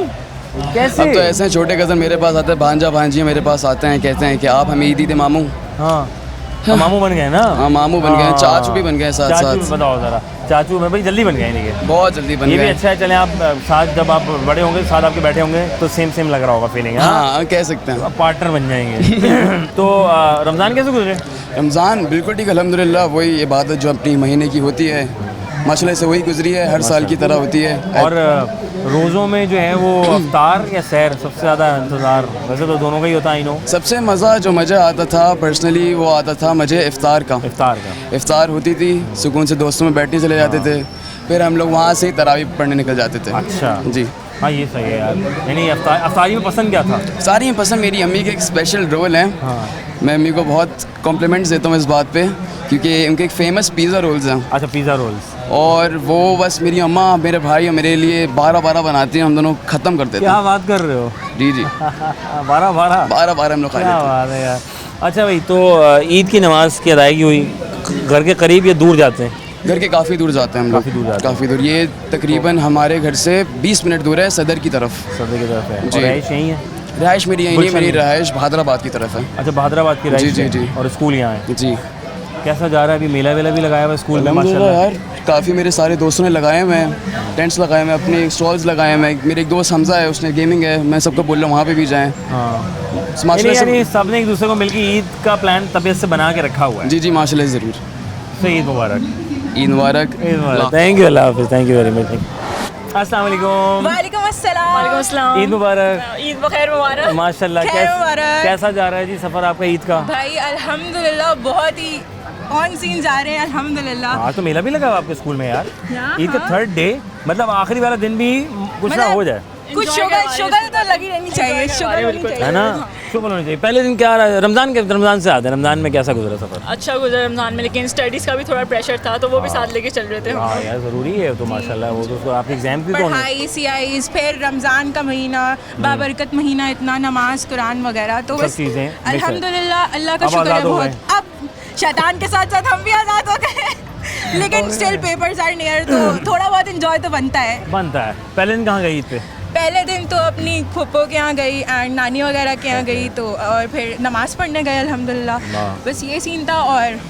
Speaker 1: कैसे?
Speaker 12: अब तो ऐसे हैं, छोटे कज़न मेरे पास आते हैं, भांजा भांजी मेरे पास आते हैं, कहते हैं कि आप हमें ईदी दे मामू।
Speaker 1: हाँ मामू बन गए ना।
Speaker 12: हाँ मामू बन गए, चाचू भी बन गए साथ
Speaker 1: चाचू
Speaker 12: साथ।
Speaker 1: बताओ ज़रा, चाचू में भाई जल्दी बन गए नहीं?
Speaker 12: बहुत जल्दी बन
Speaker 1: ये भी
Speaker 12: गए।
Speaker 1: अच्छा है, चलें आप साथ जब आप बड़े होंगे साथ आपके बैठे होंगे तो सेम सेम लग रहा होगा फीलिंग।
Speaker 12: हाँ कह सकते हैं,
Speaker 1: पार्टनर बन जाएंगे। तो रमज़ान कैसे गुजरे?
Speaker 12: रमज़ान बिल्कुल ठीक अल्हम्दुलिल्लाह, वही इबादत जो अपनी महीने की होती है माशाल्लाह से वही गुजरी है, हर साल की तरह होती है।
Speaker 1: और रोज़ों में जो है वो अफ्तार या सैर सबसे ज़्यादा इंतज़ार? वैसे तो दोनों का ही होता है, आई नो।
Speaker 12: सबसे मज़ा आता था पर्सनली, वो आता था मुझे इफ्तार का। इफ्तार होती थी, सुकून से दोस्तों में बैठने चले जाते थे, फिर हम लोग वहाँ से ही तरावी पढ़ने निकल जाते थे।
Speaker 1: अच्छा
Speaker 12: जी
Speaker 1: हाँ, ये सही है यार। यानी अफ्तारी में पसंद क्या था?
Speaker 12: सारी में पसंद मेरी अम्मी के एक स्पेशल रोल है।
Speaker 1: हाँ।
Speaker 12: मैं अम्मी को बहुत कॉम्प्लीमेंट्स देता हूँ इस बात पे, क्योंकि उनके एक फ़ेमस पिज़्ज़ा रोल्स हैं।
Speaker 1: अच्छा पिज़्ज़ा रोल्स।
Speaker 12: और वो बस मेरी अम्मा मेरे भाई और मेरे लिए 12-12 बनाती हैं, हम दोनों ख़त्म कर देते हैं।
Speaker 1: क्या बात कर रहे हो?
Speaker 12: जी जी 12-12 हम लोग खा लेते हैं।
Speaker 1: क्या बात है यार। अच्छा भाई, तो ईद की नमाज़ की अदायगी हुई घर के करीब या दूर जाते हैं?
Speaker 12: घर के काफ़ी दूर जाते हैं हम लोग, काफ़ी दूर। ये तकरीबन हमारे घर से 20 मिनट दूर है, सदर की तरफ।
Speaker 1: सदर की तरफ है।
Speaker 12: जी।
Speaker 1: और रहाइश यहीं है?
Speaker 12: रहाइश मेरी यहीं नहीं, मेरी रहाइश भादराबाद की तरफ है।
Speaker 1: अच्छा भादराबाद की रहाइश
Speaker 12: जी
Speaker 1: है।
Speaker 12: जी जी।
Speaker 1: और स्कूल यहाँ है?
Speaker 12: जी।
Speaker 1: कैसा जा रहा है? अभी मेला वेला भी लगाया हुआ है स्कूल में?
Speaker 12: माशाल्लाह यार, काफ़ी मेरे सारे दोस्तों ने लगाए हुए हैं, टेंट्स लगाए हुए हैं, अपने स्टॉल्स लगाए हुए हैं। मेरे एक दोस्त हमजा है, उसने गेमिंग है, मैं सबको बोल रहा हूँ वहाँ पे भी जाएँ।
Speaker 1: हाँ यानी सबने एक दूसरे को मिलकर ईद का प्लान तबीयत से बना के रखा हुआ है।
Speaker 12: जी जी माशाल्लाह ज़रूर।
Speaker 1: तो ईद मुबारक।
Speaker 12: ईद मुबारक।
Speaker 1: थैंक यू, अल्लाह हाफ़िज़, थैंक यू वेरी मच। अस्सलाम वालेकुम।
Speaker 3: वालेकुम अस्सलाम।
Speaker 1: ईद मुबारक।
Speaker 3: ईद बखैर मुबारक।
Speaker 1: माशाल्लाह। कैसा जा रहा है जी सफ़र आपका ईद का?
Speaker 3: भाई अल्हम्दुलिल्लाह बहुत ही ऑन सीन जा रहे हैं अल्हम्दुलिल्लाह।
Speaker 1: आज तो मेला भी लगा हुआ आपके स्कूल में यार। ईद का 3rd डे, मतलब आखिरी वाला दिन भी कुछ ना हो जाए।
Speaker 3: कुछ शुगर तो लगी रहनी चाहिए, शुगर होनी चाहिए,
Speaker 1: है ना? शुगर होनी चाहिए। पहले दिन क्या रहा? रमज़ान से आते हैं, रमज़ान में कैसा गुजरा सफ़र?
Speaker 3: अच्छा गुजरा रमज़ान में, लेकिन स्टडीज़ का भी थोड़ा प्रेशर था तो वो भी साथ लेके चल रहे थे।
Speaker 1: हाँ यार ज़रूरी है तो माशाल्लाह, वो तो आपके एग्जाम भी तो होने।
Speaker 3: पढ़ाई CIs, फिर रमज़ान का महीना, बाबरकत महीना, इतना नमाज कुरान वगैरह, तो
Speaker 1: सब
Speaker 3: बस
Speaker 1: चीज़ें
Speaker 3: अल्हम्दुलिल्लाह अल्लाह का शुक्र है बहुत। अब शैतान के साथ साथ हम भी आज़ाद हो गए, लेकिन स्टिल पेपर्स आर नियर, तो थोड़ा बहुत इंजॉय तो बनता है।
Speaker 1: पहले दिन कहाँ गई ईद पे?
Speaker 3: पहले दिन तो अपनी फूफो के यहाँ गई एंड नानी वगैरह के यहाँ गई, तो और फिर नमाज़ पढ़ने गए अल्हम्दुलिल्लाह। बस ये सीन था, और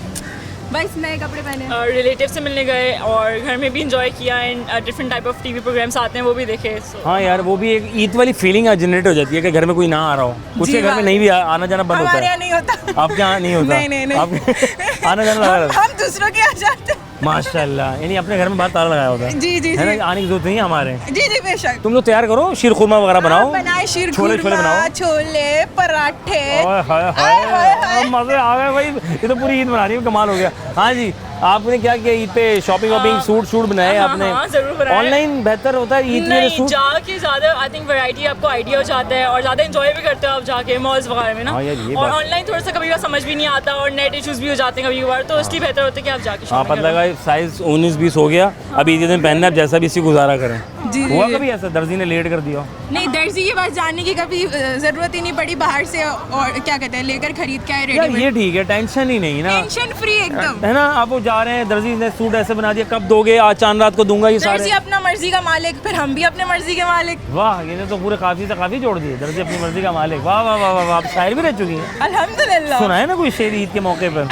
Speaker 3: बस नए कपड़े पहने, रिलेटिव से मिलने गए और घर में भी इंजॉय किया and different type of TV programs आते हैं वो भी देखे।
Speaker 1: हाँ यार, वो भी एक ईद वाली फीलिंग जनरेट हो जाती है कि घर में कोई ना आ रहा हो। कुछ के घर में नहीं भी आना जाना बंद होता है।
Speaker 3: हमारे यहाँ नहीं होता।
Speaker 1: आपके यहाँ नहीं होता?
Speaker 3: नहीं।
Speaker 1: आना जाना लगा रहता है।
Speaker 3: हम दूसरों के यहाँ जाते हैं।
Speaker 1: माशाल्लाह, यानी अपने घर में बाहर ताला लगाया होता है।
Speaker 3: जी
Speaker 1: है ना? आने की जरूरत नहीं है हमारे।
Speaker 3: जी बेशक।
Speaker 1: तुम लोग तैयार करो, शीर खुरमा वगैरह बनाओ,
Speaker 3: बनाए शीर
Speaker 1: छोले बनाओ,
Speaker 3: छोले पराठे।
Speaker 1: मजे आ गए भाई, ये तो पूरी ईद बना रही है, कमाल हो गया। हाँ जी, आपने क्या किया ईद पे? शॉपिंग सूट बनाए आपने?
Speaker 3: जरूर बनाए।
Speaker 1: ऑनलाइन बेहतर होता है ईद में सूट?
Speaker 3: जाके ज़्यादा आई थिंक वैरायटी आपको आइडिया हो जाता है और ज़्यादा एंजॉय भी करते हो आप जाके मॉल्स वगैरह में ना। और ऑनलाइन थोड़ा सा कभी बार समझ भी नहीं आता और नेट इश्यूज भी हो जाते हैं कभी बार, तो इसलिए बेहतर होता है कि आप जाके।
Speaker 1: हाँ, पता लगा साइज 19-20 हो गया, अभी ईद दिन पहनना, जैसा भी इसी गुजारा करें। हुआ कभी ऐसा दर्जी ने लेट कर दिया?
Speaker 3: नहीं, दर्जी के पास जाने की कभी जरूरत ही नहीं पड़ी, बाहर से और क्या कहते हैं लेकर खरीद के आए रेडीमेड।
Speaker 1: ये ठीक है, टेंशन ही नहीं ना,
Speaker 3: टेंशन फ्री एकदम,
Speaker 1: है ना? आप वो जा रहे हैं, दर्जी ने सूट ऐसे बना दिया, कब दोगे? आज चांद रात को दूंगा। ये सारे
Speaker 3: दर्जी अपना मर्जी का मालिक, फिर हम भी अपने मर्जी के मालिक।
Speaker 1: वाह, ये तो पूरे काफी से काफी जोड़ दिए, दर्जी अपनी मर्जी का मालिक। वाह वाह वाह वाह, आप शायर भी रह चुकी हैं
Speaker 3: अल्हम्दुलिल्लाह।
Speaker 1: सुना है ना कोई शेर ईद के मौके पर?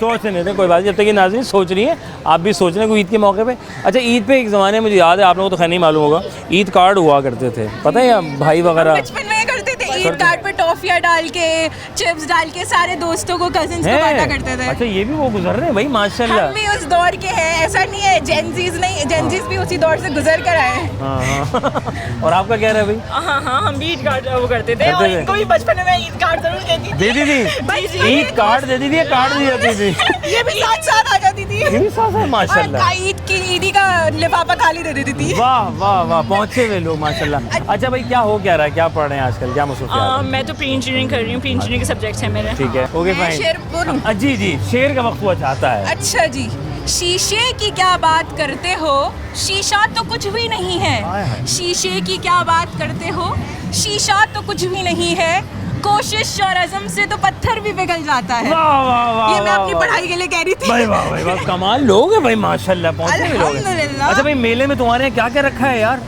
Speaker 3: सोचने
Speaker 1: थे कोई बात, जब तक ये नाज़रीन सोच रही है आप भी सोच रहे हैं कोई ईद के मौके पे। अच्छा, ईद पे एक ज़माने में मुझे याद है, आप लोगों को तो खैर नहीं मालूम होगा, ईद कार्ड हुआ करते थे, पता है? या भाई वगैरह
Speaker 3: बचपन में करते थे, ईद कार्ड पे टॉफियाँ डाल के, चिप्स डाल के सारे दोस्तों को, कजिन्स को बांटा करते थे।
Speaker 1: अच्छा, ये भी वो गुजर रहे हैं भाई, माशाल्लाह।
Speaker 3: हम भी उस दौर के हैं, ऐसा नहीं है जेनजीज नहीं, जेनजीज भी उसी दौर से गुजर कर आए हैं।
Speaker 1: और आपका क्या रहा है भाई?
Speaker 3: हाँ, हम भी ईद कार्ड वो करते थे और इनको भी बचपन में ईद कार्ड जरूर देती थी।
Speaker 1: ईद कार्ड दे दी थी, कार्ड दी जाती थी।
Speaker 3: ये भी साथ साथ आ जाती थी।
Speaker 1: ये भी साथ है माशाल्लाह।
Speaker 3: और ईद की ईदी का लिफाफा खाली दे देती थी।
Speaker 1: वाह वाह वाह, पहुँचे हुए लोग माशाल्लाह। अच्छा भाई, क्या हो क्या रहा है, क्या पढ़ रहे हैं आजकल, क्या मसरूफियत है?
Speaker 3: मैं तो प्री इंजीनियरिंग कर रही हूँ, प्री इंजीनियरिंग के सब्जेक्ट्स हैं मेरे।
Speaker 1: ठीक है, ओके
Speaker 3: मैं
Speaker 1: फाइन।
Speaker 3: शेर बोलूं?
Speaker 1: जी जी, शेर का वक्त हुआ चाहता है।
Speaker 3: अच्छा जी। शीशे की क्या बात करते हो, शीशा तो कुछ भी नहीं है। शीशे की क्या बात करते हो, शीशा तो कुछ भी नहीं है। कोशिश और अज़म से तो पत्थर भी पिघल जाता है।
Speaker 1: वाह वाह वाह,
Speaker 3: ये मैं अपनी
Speaker 1: वाह,
Speaker 3: पढ़ाई के लिए कह रही थी।
Speaker 1: भाई वाह भाई वाह, कमाल लोग हैं भाई माशाल्लाह, पहुंचे हुए लोग हैं।
Speaker 3: अल्हम्दुलिल्लाह।
Speaker 1: अच्छा भाई, मेले में तुम्हारे यहाँ क्या क्या रखा है यार?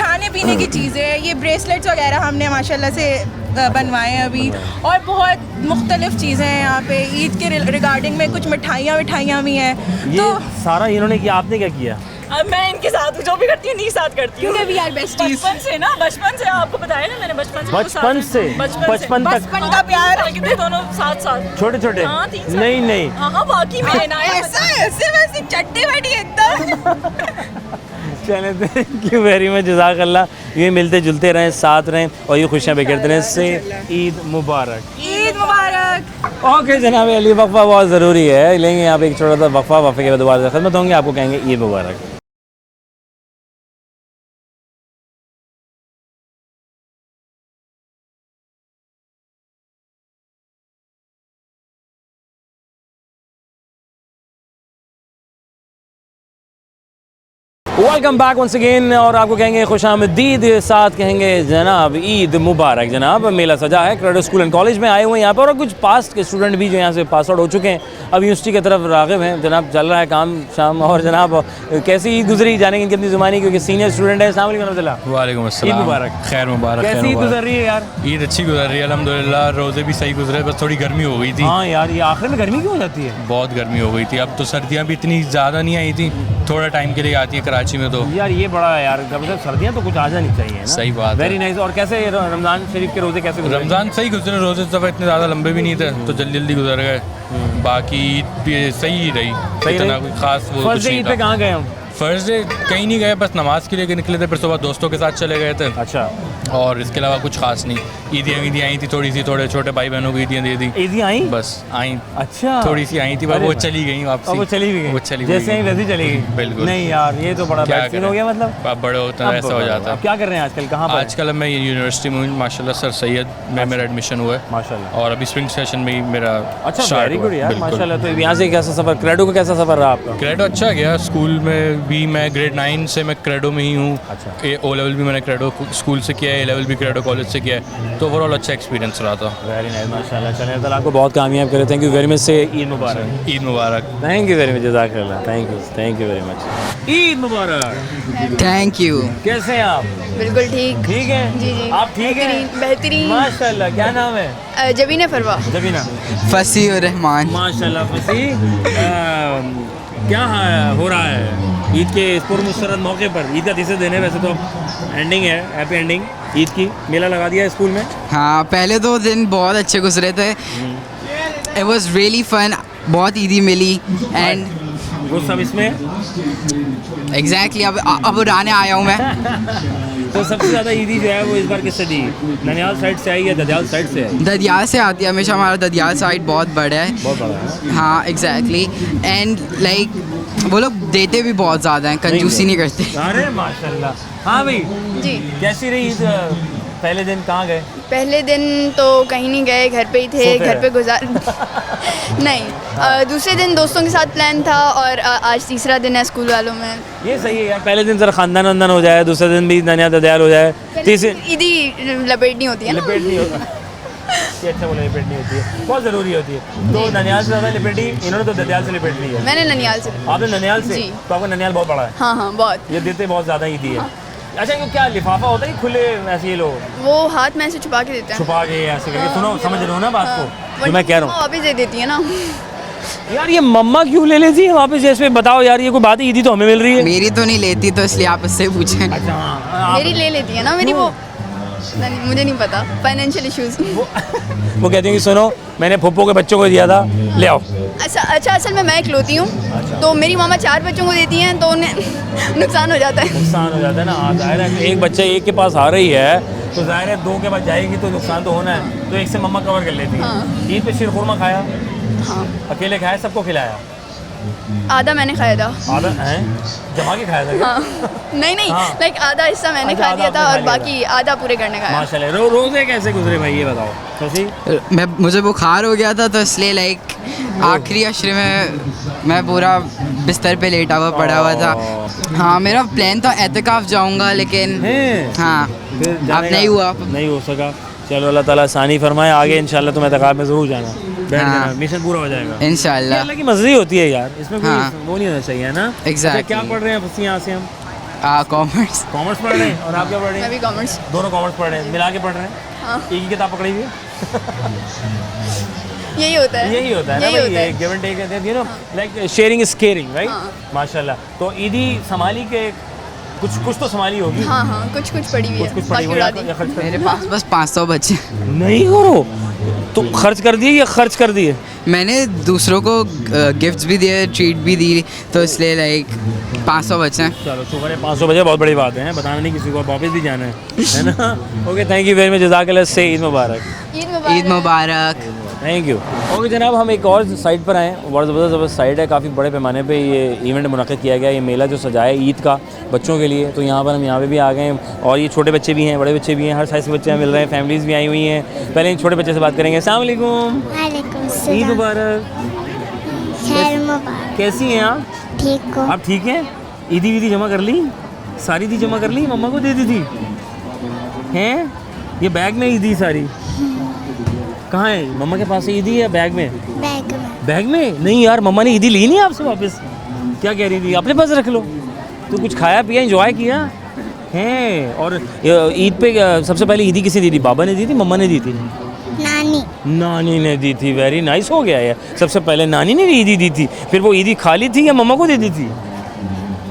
Speaker 3: खाने पीने की चीज़ें, ये ब्रेसलेट्स वगैरह हमने माशाल्लाह से बनवाए हैं अभी, और बहुत मुख्तलिफ चीज़ें हैं यहाँ पे। ईद के रिगार्डिंग में कुछ मिठाइयाँ भी हैं।
Speaker 1: ये
Speaker 3: तो
Speaker 1: सारा इन्होंने किया, आपने क्या किया?
Speaker 3: अब मैं इनके साथ हूँ, जो भी करती हूँ इनके साथ करती हूँ। We are besties. बचपन से ना, बचपन से आपको बताया ना मैंने, बचपन से
Speaker 1: बचपन तक
Speaker 3: बचपन का प्यार, कितने दोनों साथ साथ
Speaker 1: छोटे छोटे।
Speaker 3: हाँ, 3 साल।
Speaker 1: नहीं
Speaker 3: हाँ बाकी में ना ऐसे वैसे चट्टी बैठी एकदम।
Speaker 1: चले, थैंक यू वेरी मच, जज़ाकल्लाह। ये मिलते जुलते रहें, साथ रहें और ये खुशियाँ बिखेरते रहें। से ईद मुबारक।
Speaker 3: ईद मुबारक।
Speaker 1: ओके जनाब अली, वक्फा बहुत ज़रूरी है, लेंगे आप एक छोटा सा वक्फा, वक्फे के बाद दोबारा खिदमत होंगे, आपको कहेंगे ईद मुबारक। वेलकम बैक वंस अगेन, और आपको कहेंगे खुशामदीद, साथ कहेंगे जनाब ईद मुबारक। जनाब मेला सजा है, क्रेडो स्कूल एंड कॉलेज में आए हुए हैं यहाँ पर, और कुछ पास्ट के स्टूडेंट भी जो यहाँ से पास आउट हो चुके हैं, अब यूनिवर्सिटी की तरफ राग़िब हैं। जनाब चल रहा है काम शाम, और जनाब कैसी ईद गुजरी जानेंगे इनकी अपनी ज़ुबानी, क्योंकि सीनियर स्टूडेंट है। अस्सलाम वालेकुम रहमतुल्लाह।
Speaker 10: वालेकुम अस्सलाम,
Speaker 1: ईद मुबारक।
Speaker 10: खैर मुबारक।
Speaker 1: कैसी ईद गुजर रही है यार?
Speaker 10: ईद अच्छी गुजर रही है अल्हम्दुलिल्लाह, रोज़े भी सही गुजरे, बस थोड़ी गर्मी हो गई थी।
Speaker 1: हाँ यार, ये आखिर में गर्मी क्यों हो जाती है?
Speaker 10: बहुत गर्मी हो गई थी। अब तो सर्दियाँ भी इतनी ज़्यादा नहीं आई थी, थोड़ा टाइम के लिए आती है कराची में। तो
Speaker 1: यार ये बड़ा है यार, मतलब सर्दियाँ तो कुछ आ जानी चाहिए ना।
Speaker 10: सही बात है।
Speaker 1: Very nice. और कैसे रमज़ान शरीफ के रोज़े कैसे गुजरे?
Speaker 10: रमज़ान सही गुजरे, रोज़े तो इतने ज़्यादा लंबे भी नहीं थे, तो जल्दी जल्दी गुजर गए। बाकी ईद भी सही रही, इतना कोई खास वो
Speaker 1: फर्स्ट डे ईद पे कहाँ गए हम?
Speaker 10: फर्स्ट डे कहीं नहीं गए, बस नमाज के लिए निकले थे, फिर सुबह दोस्तों के साथ चले गए थे।
Speaker 1: अच्छा।
Speaker 10: और इसके अलावा कुछ खास नहीं। ईदियाँ आई थी थोड़ी सी, थोड़े छोटे भाई बहनों को ईदियाँ दे दी।
Speaker 1: ईदियाँ आई?
Speaker 10: बस आई।
Speaker 1: अच्छा।
Speaker 10: थोड़ी सी आई थी, पर वो चली गई वापसी।
Speaker 1: वो चली भी गई,
Speaker 10: वो चली
Speaker 1: जैसे ही वैसी चली गई।
Speaker 10: बिल्कुल।
Speaker 1: नहीं यार, ये तो बड़ा बैड सीन हो गया। मतलब
Speaker 10: अब बड़े होते हैं ऐसा हो जाता है।
Speaker 1: क्या कर रहे हैं आजकल, कहाँ पर?
Speaker 10: आजकल मैं यूनिवर्सिटी में हूँ माशाल्लाह, सर सैयद में मेरा एडमिशन हुआ है
Speaker 1: माशाल्लाह,
Speaker 10: और अभी स्प्रिंग सेशन में ही मेरा।
Speaker 1: अच्छा, वेरी गुड यार माशाल्लाह। तो यहाँ से कैसा सफ़र, क्रेडो का कैसा सफ़र रहा आपका?
Speaker 10: क्रेडो अच्छा गया। स्कूल में भी मैं ग्रेड 9 से मैं क्रेडो में ही हूँ।
Speaker 1: अच्छा।
Speaker 10: ओ लेवल भी मैंने क्रेडो स्कूल से किया है, A लेवल भी क्रेडो कॉलेज से किया है, तो ओवरऑल अच्छा एक्सपीरियंस रहा था।
Speaker 1: वेरी नाइस माशाल्लाह। चलिए अल्लाह आपको बहुत कामयाब करे। Thank you very much. से ईद मुबारक।
Speaker 10: ईद मुबारक।
Speaker 1: थैंक यू वेरी मच, जज़ाकल्लाह। Thank you very much. Eid मुबारक।
Speaker 9: Thank you.
Speaker 1: कैसे हैं आप?
Speaker 13: बिल्कुल ठीक।
Speaker 1: ठीक है
Speaker 13: जी जी,
Speaker 1: आप ठीक हैं?
Speaker 13: बेहतरीन।
Speaker 1: माशाल्लाह। क्या नाम है?
Speaker 13: जबीना फरवा।
Speaker 1: जबीना।
Speaker 9: फसी और रहमान।
Speaker 1: माशाल्लाह फसी। क्या हो रहा है ईद के इस पुरमसरत मौके पर? ईद का तीसरे दिन है, वैसे तो एंडिंग है, हैप्पी एंडिंग ईद की। मेला लगा दिया है स्कूल में?
Speaker 9: हाँ, पहले 2 दिन बहुत अच्छे गुजरे थे। इट वाज रियली फन, बहुत ईदी मिली एंड
Speaker 1: वो सब इसमें
Speaker 9: एग्जैक्टली अब उड़ाने आया हूँ मैं।
Speaker 1: तो सबसे ज़्यादा ईदी जो है वो इस बार किससे दी? ननियाल साइड से आई या ददियाल साइड से आई?
Speaker 9: ददियाल से आती है हमेशा, हमारा ददियाल साइड बहुत बड़ा है।
Speaker 1: बहुत बड़ा है।
Speaker 9: हाँ एग्जैक्टली, एंड लाइक वो लोग देते भी बहुत ज़्यादा हैं, कंजूसी नहीं करते।
Speaker 1: अरे माशाल्लाह। हाँ भाई
Speaker 13: जी।
Speaker 1: कैसी रही ईद? पहले दिन कहाँ गए?
Speaker 13: पहले दिन तो कहीं नहीं गए, घर पे ही थे, घर पे गुजार नहीं। दूसरे दिन दोस्तों के साथ प्लान था, और आज तीसरा दिन है स्कूल वालों में।
Speaker 1: ये सही है यार, पहले दिन जरा खानदान वंदान हो जाए, दूसरे दिन भी ननिया ददियाल हो जाए, तीसरे
Speaker 13: ईदी लपेटनी होती है ना।
Speaker 1: लिपेट नहीं होता। ये अच्छा बोला, लिपेट नहीं होती है, बहुत ज़रूरी होती है। तो ननियाल से ज़्यादा लिपेटी, इन्होंने तो ददियाल से लिपेट ली है।
Speaker 13: मैंने ननियाल से।
Speaker 1: आपने ननियाल से?
Speaker 13: जी।
Speaker 1: तो आपका ननियाल बहुत बड़ा है।
Speaker 13: हाँ हाँ बहुत।
Speaker 1: ये देते बहुत ज़्यादा ईदी है। अच्छा, ये क्या लिफाफा होता है खुले ऐसे ये लोग
Speaker 13: वो हाथ में ऐसे छुपा के देते हैं।
Speaker 1: छुपा के ऐसे करके? सुनो, समझ रहे हो ना बात को जो मैं कह रहा हूँ?
Speaker 13: वापस दे देती है ना
Speaker 1: यार। ये मम्मा क्यों ले लेती है वापस? जैसे बताओ यार, ये कोई बात है? ईदी तो हमें मिल रही है।
Speaker 9: मेरी तो नहीं लेती, तो इसलिए आप इससे पूछें।
Speaker 1: अच्छा हाँ,
Speaker 13: मेरी ले लेती है ना, मेरी वो नहीं, मुझे नहीं पता, फाइनेंशियल इश्यूज।
Speaker 1: वो कहती हैं कि सुनो, मैंने फुप्पो के बच्चों को दिया था, ले आओ।
Speaker 13: अच्छा असल में मैं इकलौती हूँ। तो मेरी मामा 4 बच्चों को देती हैं, तो उन्हें नुकसान हो जाता है।
Speaker 1: नुकसान हो जाता है ना। हाँ जाहिर है, एक बच्चा एक के पास आ रही है तो जाहिर है 2 के पास जाएगी तो नुकसान तो होना है, तो एक से मम्मा कवर कर लेती है। ईद पे शीर खुरमा खाया?
Speaker 13: हाँ।
Speaker 1: अकेले खाया, सबको खिलाया?
Speaker 13: आधा मैंने खाया था।
Speaker 1: आधा है जमा के खाया था क्या?
Speaker 13: हाँ नहीं नहीं
Speaker 1: हाँ।
Speaker 13: लाइक आधा हिस्सा मैंने
Speaker 1: अच्छा,
Speaker 13: खा
Speaker 1: आधा
Speaker 13: लिया था
Speaker 1: आपने
Speaker 13: और
Speaker 1: खा लिया
Speaker 13: बाकी आधा पूरे घर ने खाया।
Speaker 1: माशाल्लाह। रोज़े कैसे गुजरे भाई ये बताओ कैसी?
Speaker 14: मुझे बुखार हो गया था तो इसलिए लाइक आखिरी अशरे में मैं पूरा बिस्तर पे लेटा हुआ पड़ा हुआ था। हाँ मेरा प्लान तो एहतिकाफ जाऊंगा लेकिन हाँ अब नहीं हुआ।
Speaker 1: नहीं हो सका। चलो अल्लाह ताला आसानी फरमाए, आगे इंशाल्लाह तुम एहतिकाफ में ज़रूर जाना, बैठ जाना, मिशन पूरा हो जाएगा
Speaker 14: इंशाल्लाह।
Speaker 1: अल्लाह की मर्ज़ी होती है यार, इसमें कोई
Speaker 14: हाँ।
Speaker 1: वो नहीं होना चाहिए है ना।
Speaker 14: Exactly।
Speaker 1: क्या पढ़ रहे हैं बस यहाँ से हम?
Speaker 14: कॉमर्स।
Speaker 1: कॉमर्स पढ़ रहे हैं और आप क्या पढ़ रहे
Speaker 13: मैं
Speaker 1: हैं?
Speaker 13: भी कॉमर्स।
Speaker 1: दोनों कॉमर्स पढ़ रहे हैं, मिला के पढ़ रहे हैं।
Speaker 13: हाँ
Speaker 1: एक ही किताब पकड़ी हुई है।
Speaker 13: यही होता है।
Speaker 1: यही होता है ना
Speaker 13: यही
Speaker 1: भाई,
Speaker 13: होता है।
Speaker 1: ये give and take, you know like sharing is caring right. माशाल्लाह। तो ईदी संभाली के कुछ तो संभाली होगी।
Speaker 13: हाँ हाँ कुछ पड़ी हुई है,
Speaker 1: कुछ पड़ी
Speaker 13: बाकी
Speaker 1: हुई
Speaker 13: उड़ा
Speaker 1: है
Speaker 13: दी।
Speaker 1: या खर्च कर
Speaker 14: मेरे पास बस 500 बचे।
Speaker 1: नहीं करो तो खर्च कर दिए या खर्च कर दिए?
Speaker 14: मैंने दूसरों को गिफ्ट्स भी दिए, ट्रीट भी दी, तो इसलिए लाइक 500 बचे हैं।
Speaker 1: चलो शुक्र है 500 बजे, बहुत बड़ी बात है, बताना नहीं किसी को, वापस भी जाना है ना। Okay thank you very much, जज़ाकल्लाह से ईद मुबारक।
Speaker 14: ईद मुबारक।
Speaker 1: Thank you. ओके जनाब, हम एक और साइड पर आए, बहुत ज़बरदस्त साइड है, काफ़ी बड़े पैमाने पे ये इवेंट मुनक़्क़िद किया गया, ये मेला जो सजाया है ईद का बच्चों के लिए। तो यहाँ पर हम यहाँ पे भी आ गए हैं और ये छोटे बच्चे भी हैं, बड़े बच्चे भी हैं, हर साइज़ के बच्चे मिल रहे हैं, फैमिलीज़ भी आई हुई हैं। पहले इन छोटे बच्चे से बात करेंगे। अस्सलाम वालेकुम। ईद मुबारक।
Speaker 15: खैर मुबारक।
Speaker 1: कैसी हैं आप?
Speaker 15: ठीक हो?
Speaker 1: आप ठीक हैं? ईदी वीदी जमा कर ली? सारी ईदी जमा कर ली? मम्मा को दे दी थी हैं? ये बैग में ईदी सारी कहाँ है? मम्मा के पास ईदी है बैग में?
Speaker 15: बैग में।
Speaker 1: बैग में? नहीं यार, मम्मा ने ईदी ली नहीं आपसे वापस? क्या कह रही थी? अपने पास रख लो। तो कुछ खाया पिया, एंजॉय किया हैं? और ईद पे सबसे पहले ईदी किसी दी थी? बाबा ने दी थी, मम्मा ने दी थी?
Speaker 15: नानी।
Speaker 1: नानी ने दी थी। वेरी नाइस हो गया है। सबसे पहले नानी ने ईदी दी थी, फिर वो ईदी खा ली थी या मम्मा को दे दी थी?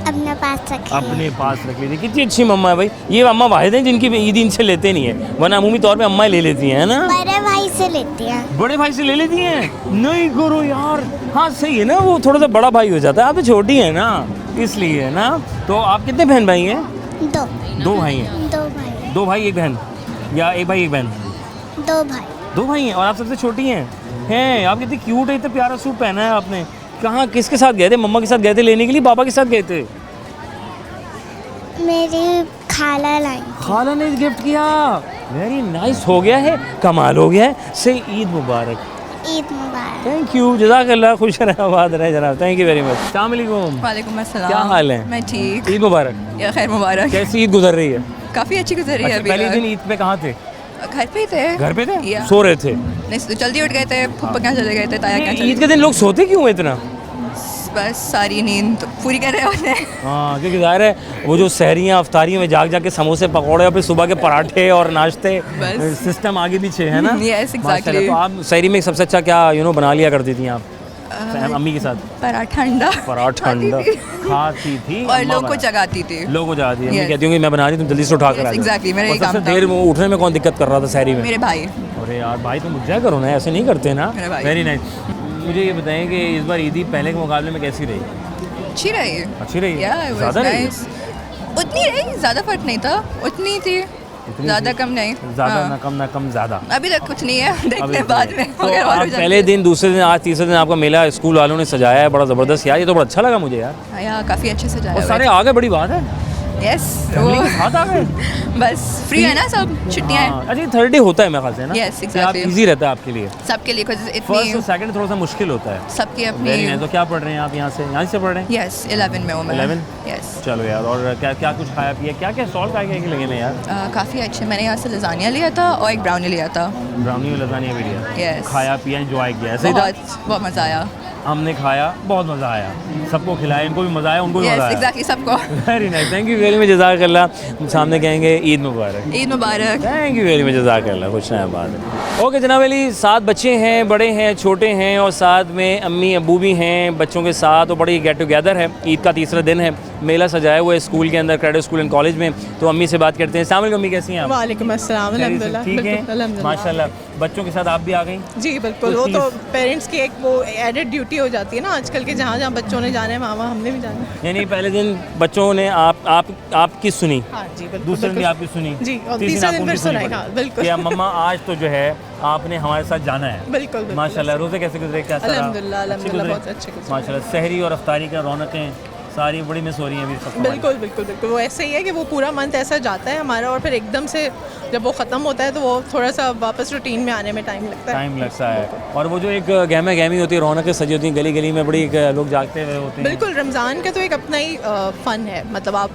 Speaker 15: अपने पास रख।
Speaker 1: अपने पास रख ली थी। कितनी अच्छी मम्मा है भाई। ये अम्मा वाहिद हैं जिनकी ईदी इनसे लेते नहीं है, वरना अमूमी तौर पे अम्मा ले लेती हैं ना।
Speaker 15: बड़े भाई से लेते हैं।
Speaker 1: बड़े भाई से ले लेती हैं? नहीं करो यार। हाँ सही है ना, वो थोड़ा सा बड़ा भाई हो जाता है, आप तो छोटी है ना इसलिए ना। तो आप कितने बहन भाई हैं? दो भाई हैं। दो भाई एक बहन, या एक भाई एक बहन? दो भाई हैं। और आप सबसे छोटी हैं? आप कितनी क्यूट है, इतना प्यारा सूट पहना है आपने। कहाँ किसके साथ गए थे? मम्मा के साथ गए थे लेने के लिए, पापा के साथ गए थे?
Speaker 15: मेरी खाला लाई।
Speaker 1: खाला ने गिफ्ट किया। वेरी नाइस हो गया है, कमाल हो गया है। से ईद मुबारक।
Speaker 15: ईद मुबारक।
Speaker 1: थैंक यू, जज़ाकल्लाह, खुश रहे, आबाद रहे जनाब। Thank you very much. अस्सलाम वालेकुम।
Speaker 3: वालेकुम अस्सलाम।
Speaker 1: क्या हाल है?
Speaker 3: मैं ठीक।
Speaker 1: ईद मुबारक।
Speaker 3: या खैर मुबारक।
Speaker 1: कैसी ईद गुजर रही है?
Speaker 3: काफ़ी अच्छी गुजर रही है।
Speaker 1: अच्छा, पहले दिन ईद पे कहाँ थे?
Speaker 3: घर पे ही थे।
Speaker 1: घर पे थे?
Speaker 3: या।
Speaker 1: सो रहे थे?
Speaker 3: नहीं तो जल्दी उठ गए थे, फुप्पा क्या चले गए थे, ताया क्या चले
Speaker 1: ईद के दिन लोग सोते क्यों हैं इतना?
Speaker 3: बस सारी नींद तो पूरी कर रहे होते हैं।
Speaker 1: हाँ, क्योंकि ज़ाहिर है वो जो सहरियाँ अफ्तारियों में जाग के समोसे पकौड़े और फिर सुबह के पराठे और नाश्ते, सिस्टम आगे पीछे है ना।
Speaker 3: Yes exactly.
Speaker 1: तो आप सहरी में सबसे अच्छा क्या बना लिया करती थी आप अम्मी के साथ?
Speaker 3: पराठा अंडा।
Speaker 1: पराठा अंडा खाती थी
Speaker 3: और लोग को जगाती थी।
Speaker 1: लोगों को जगाती थी। अम्मी कहती हूँ मैं बना रही, तुम जल्दी से उठा कर आ जाओ।
Speaker 3: एग्जैक्टली, मेरा
Speaker 1: और
Speaker 3: यही काम
Speaker 1: सबसे
Speaker 3: था।
Speaker 1: देर में उठने में कौन दिक्कत कर रहा था सहरी में?
Speaker 3: मेरे भाई।
Speaker 1: अरे यार भाई तुम उठ जाया करो ना, ऐसे नहीं करते ना।
Speaker 3: मेरा भाई।
Speaker 1: Very nice. मुझे ये बताएं कि इस बार ईदी पहले के मुकाबले में कैसी रही?
Speaker 3: अच्छी रही।
Speaker 1: अच्छी रही?
Speaker 3: ज़्यादा रही? उतनी रही, ज़्यादा फर्क नहीं था, उतनी थी, ज़्यादा कम नहीं।
Speaker 1: ज़्यादा ना कम ज़्यादा।
Speaker 3: अभी तक कुछ नहीं है, देखते हैं बाद में।
Speaker 1: तो आप पहले दिन, दूसरे दिन, आज तीसरे दिन आपका मेला स्कूल वालों ने सजाया है बड़ा ज़बरदस्त यार, ये तो बड़ा अच्छा लगा मुझे यार।
Speaker 3: यहाँ काफ़ी अच्छे से
Speaker 1: और सारे आ गए, बड़ी बात है।
Speaker 3: यस
Speaker 1: फैमिली के साथ आ गए?
Speaker 3: बस फ्री है ना सब, छुट्टियाँ हैं।
Speaker 1: अच्छा, थर्ड डे होता है मेरे ख्याल से ना?
Speaker 3: Yes, exactly.
Speaker 1: इजी रहता है आपके लिए?
Speaker 3: सबके लिए, कुछ
Speaker 1: फर्स्ट
Speaker 3: इतनी
Speaker 1: और सेकंड थोड़ा सा मुश्किल होता है।
Speaker 3: सबकी अपनी।
Speaker 1: Very nice। तो क्या पढ़ रहे हैं आप? यहाँ से पढ़ रहे हैं?
Speaker 3: यस 11 में हूँ मैं।
Speaker 1: 11?
Speaker 3: यस।
Speaker 1: चलो यार, और क्या कुछ खाया पिया? क्या स्टॉल क्या लगे ना यार?
Speaker 3: काफ़ी अच्छे। मैंने यहाँ से लजानिया लिया था और एक ब्राउनी लिया था।
Speaker 1: ब्राउनी और लजानिया भी लिया?
Speaker 3: Yes।
Speaker 1: खाया पिया, एंजॉय किया? ऐसे ही था?
Speaker 3: बहुत मज़ा आया।
Speaker 1: हमने खाया, बहुत मज़ा आया, सबको खिलाया, इनको भी मज़ा आया, उनको भी मज़ा आया।
Speaker 3: एग्जैक्टली, सबको।
Speaker 1: Very nice, thank you very much, जज़ाकल्लाह। सामने कहेंगे ईद मुबारक।
Speaker 3: ईद मुबारक।
Speaker 1: थैंक यू वेरी मच, जज़ाकल्लाह, खुश रहें, बात। ओके जनाब अली, 7 बच्चे हैं, बड़े हैं, छोटे हैं, और साथ में अम्मी अबू भी हैं बच्चों के साथ, और बड़ी गेट टुगेदर है। ईद का तीसरा दिन है, मेला सजाया हुआ है स्कूल के अंदर, क्रेडिट स्कूल एंड कॉलेज में। तो अम्मी से बात करते हैं। अस्सलाम वालेकुम, अम्मी कैसी हैं आप?
Speaker 3: वालेकुम अस्सलाम, अल्हम्दुलिल्लाह।
Speaker 1: ठीक है माशाल्लाह। बच्चों के साथ आप भी आ गई?
Speaker 3: जी बिल्कुल। वो तो पेरेंट्स की एक वो एडेड ड्यूटी हो जाती है ना आजकल के, जहाँ जहाँ बच्चों ने जाना है मामा, हमने भी जाना है।
Speaker 1: यानी पहले दिन बच्चों ने आपकी सुनी,
Speaker 3: हाँ जी बिल्कुल,
Speaker 1: दूसरे दिन भी
Speaker 3: बिल्कुल।
Speaker 1: आपकी सुनी
Speaker 3: जी, और
Speaker 1: तीसरे
Speaker 3: तीसरे
Speaker 1: आपको
Speaker 3: दिन फिर
Speaker 1: उनकी सुनी
Speaker 3: सुनाई,
Speaker 1: पड़ी।
Speaker 3: हाँ, बिल्कुल।
Speaker 1: कि मम्मा आज तो जो है आपने हमारे साथ जाना है।
Speaker 3: बिल्कुल, बिल्कुल।
Speaker 1: माशाल्लाह। रोज़े कैसे गुजरे, क्या
Speaker 3: अल्हम्दुलिल्लाह, अल्हम्दुलिल्लाह, बहुत अच्छे गुजरे।
Speaker 1: माशाल्लाह। सहरी और अफ्तारी का रौनकें सारी बड़ी मिस हो रही हैं अभी सबको।
Speaker 3: बिल्कुल बिल्कुल बिल्कुल, वो ऐसे ही है कि वो पूरा मंथ ऐसा जाता है हमारा, और फिर एकदम से जब वो ख़त्म होता है तो वो थोड़ा सा वापस रूटीन में आने में टाइम लगता है।
Speaker 1: और वो जो एक गहमा गहमी होती है, रौनकें सजी होती हैं गली गली में, बड़ी लोग जागते हुए होते हैं।
Speaker 3: बिल्कुल, रमज़ान का तो एक अपना ही फ़न है, मतलब आप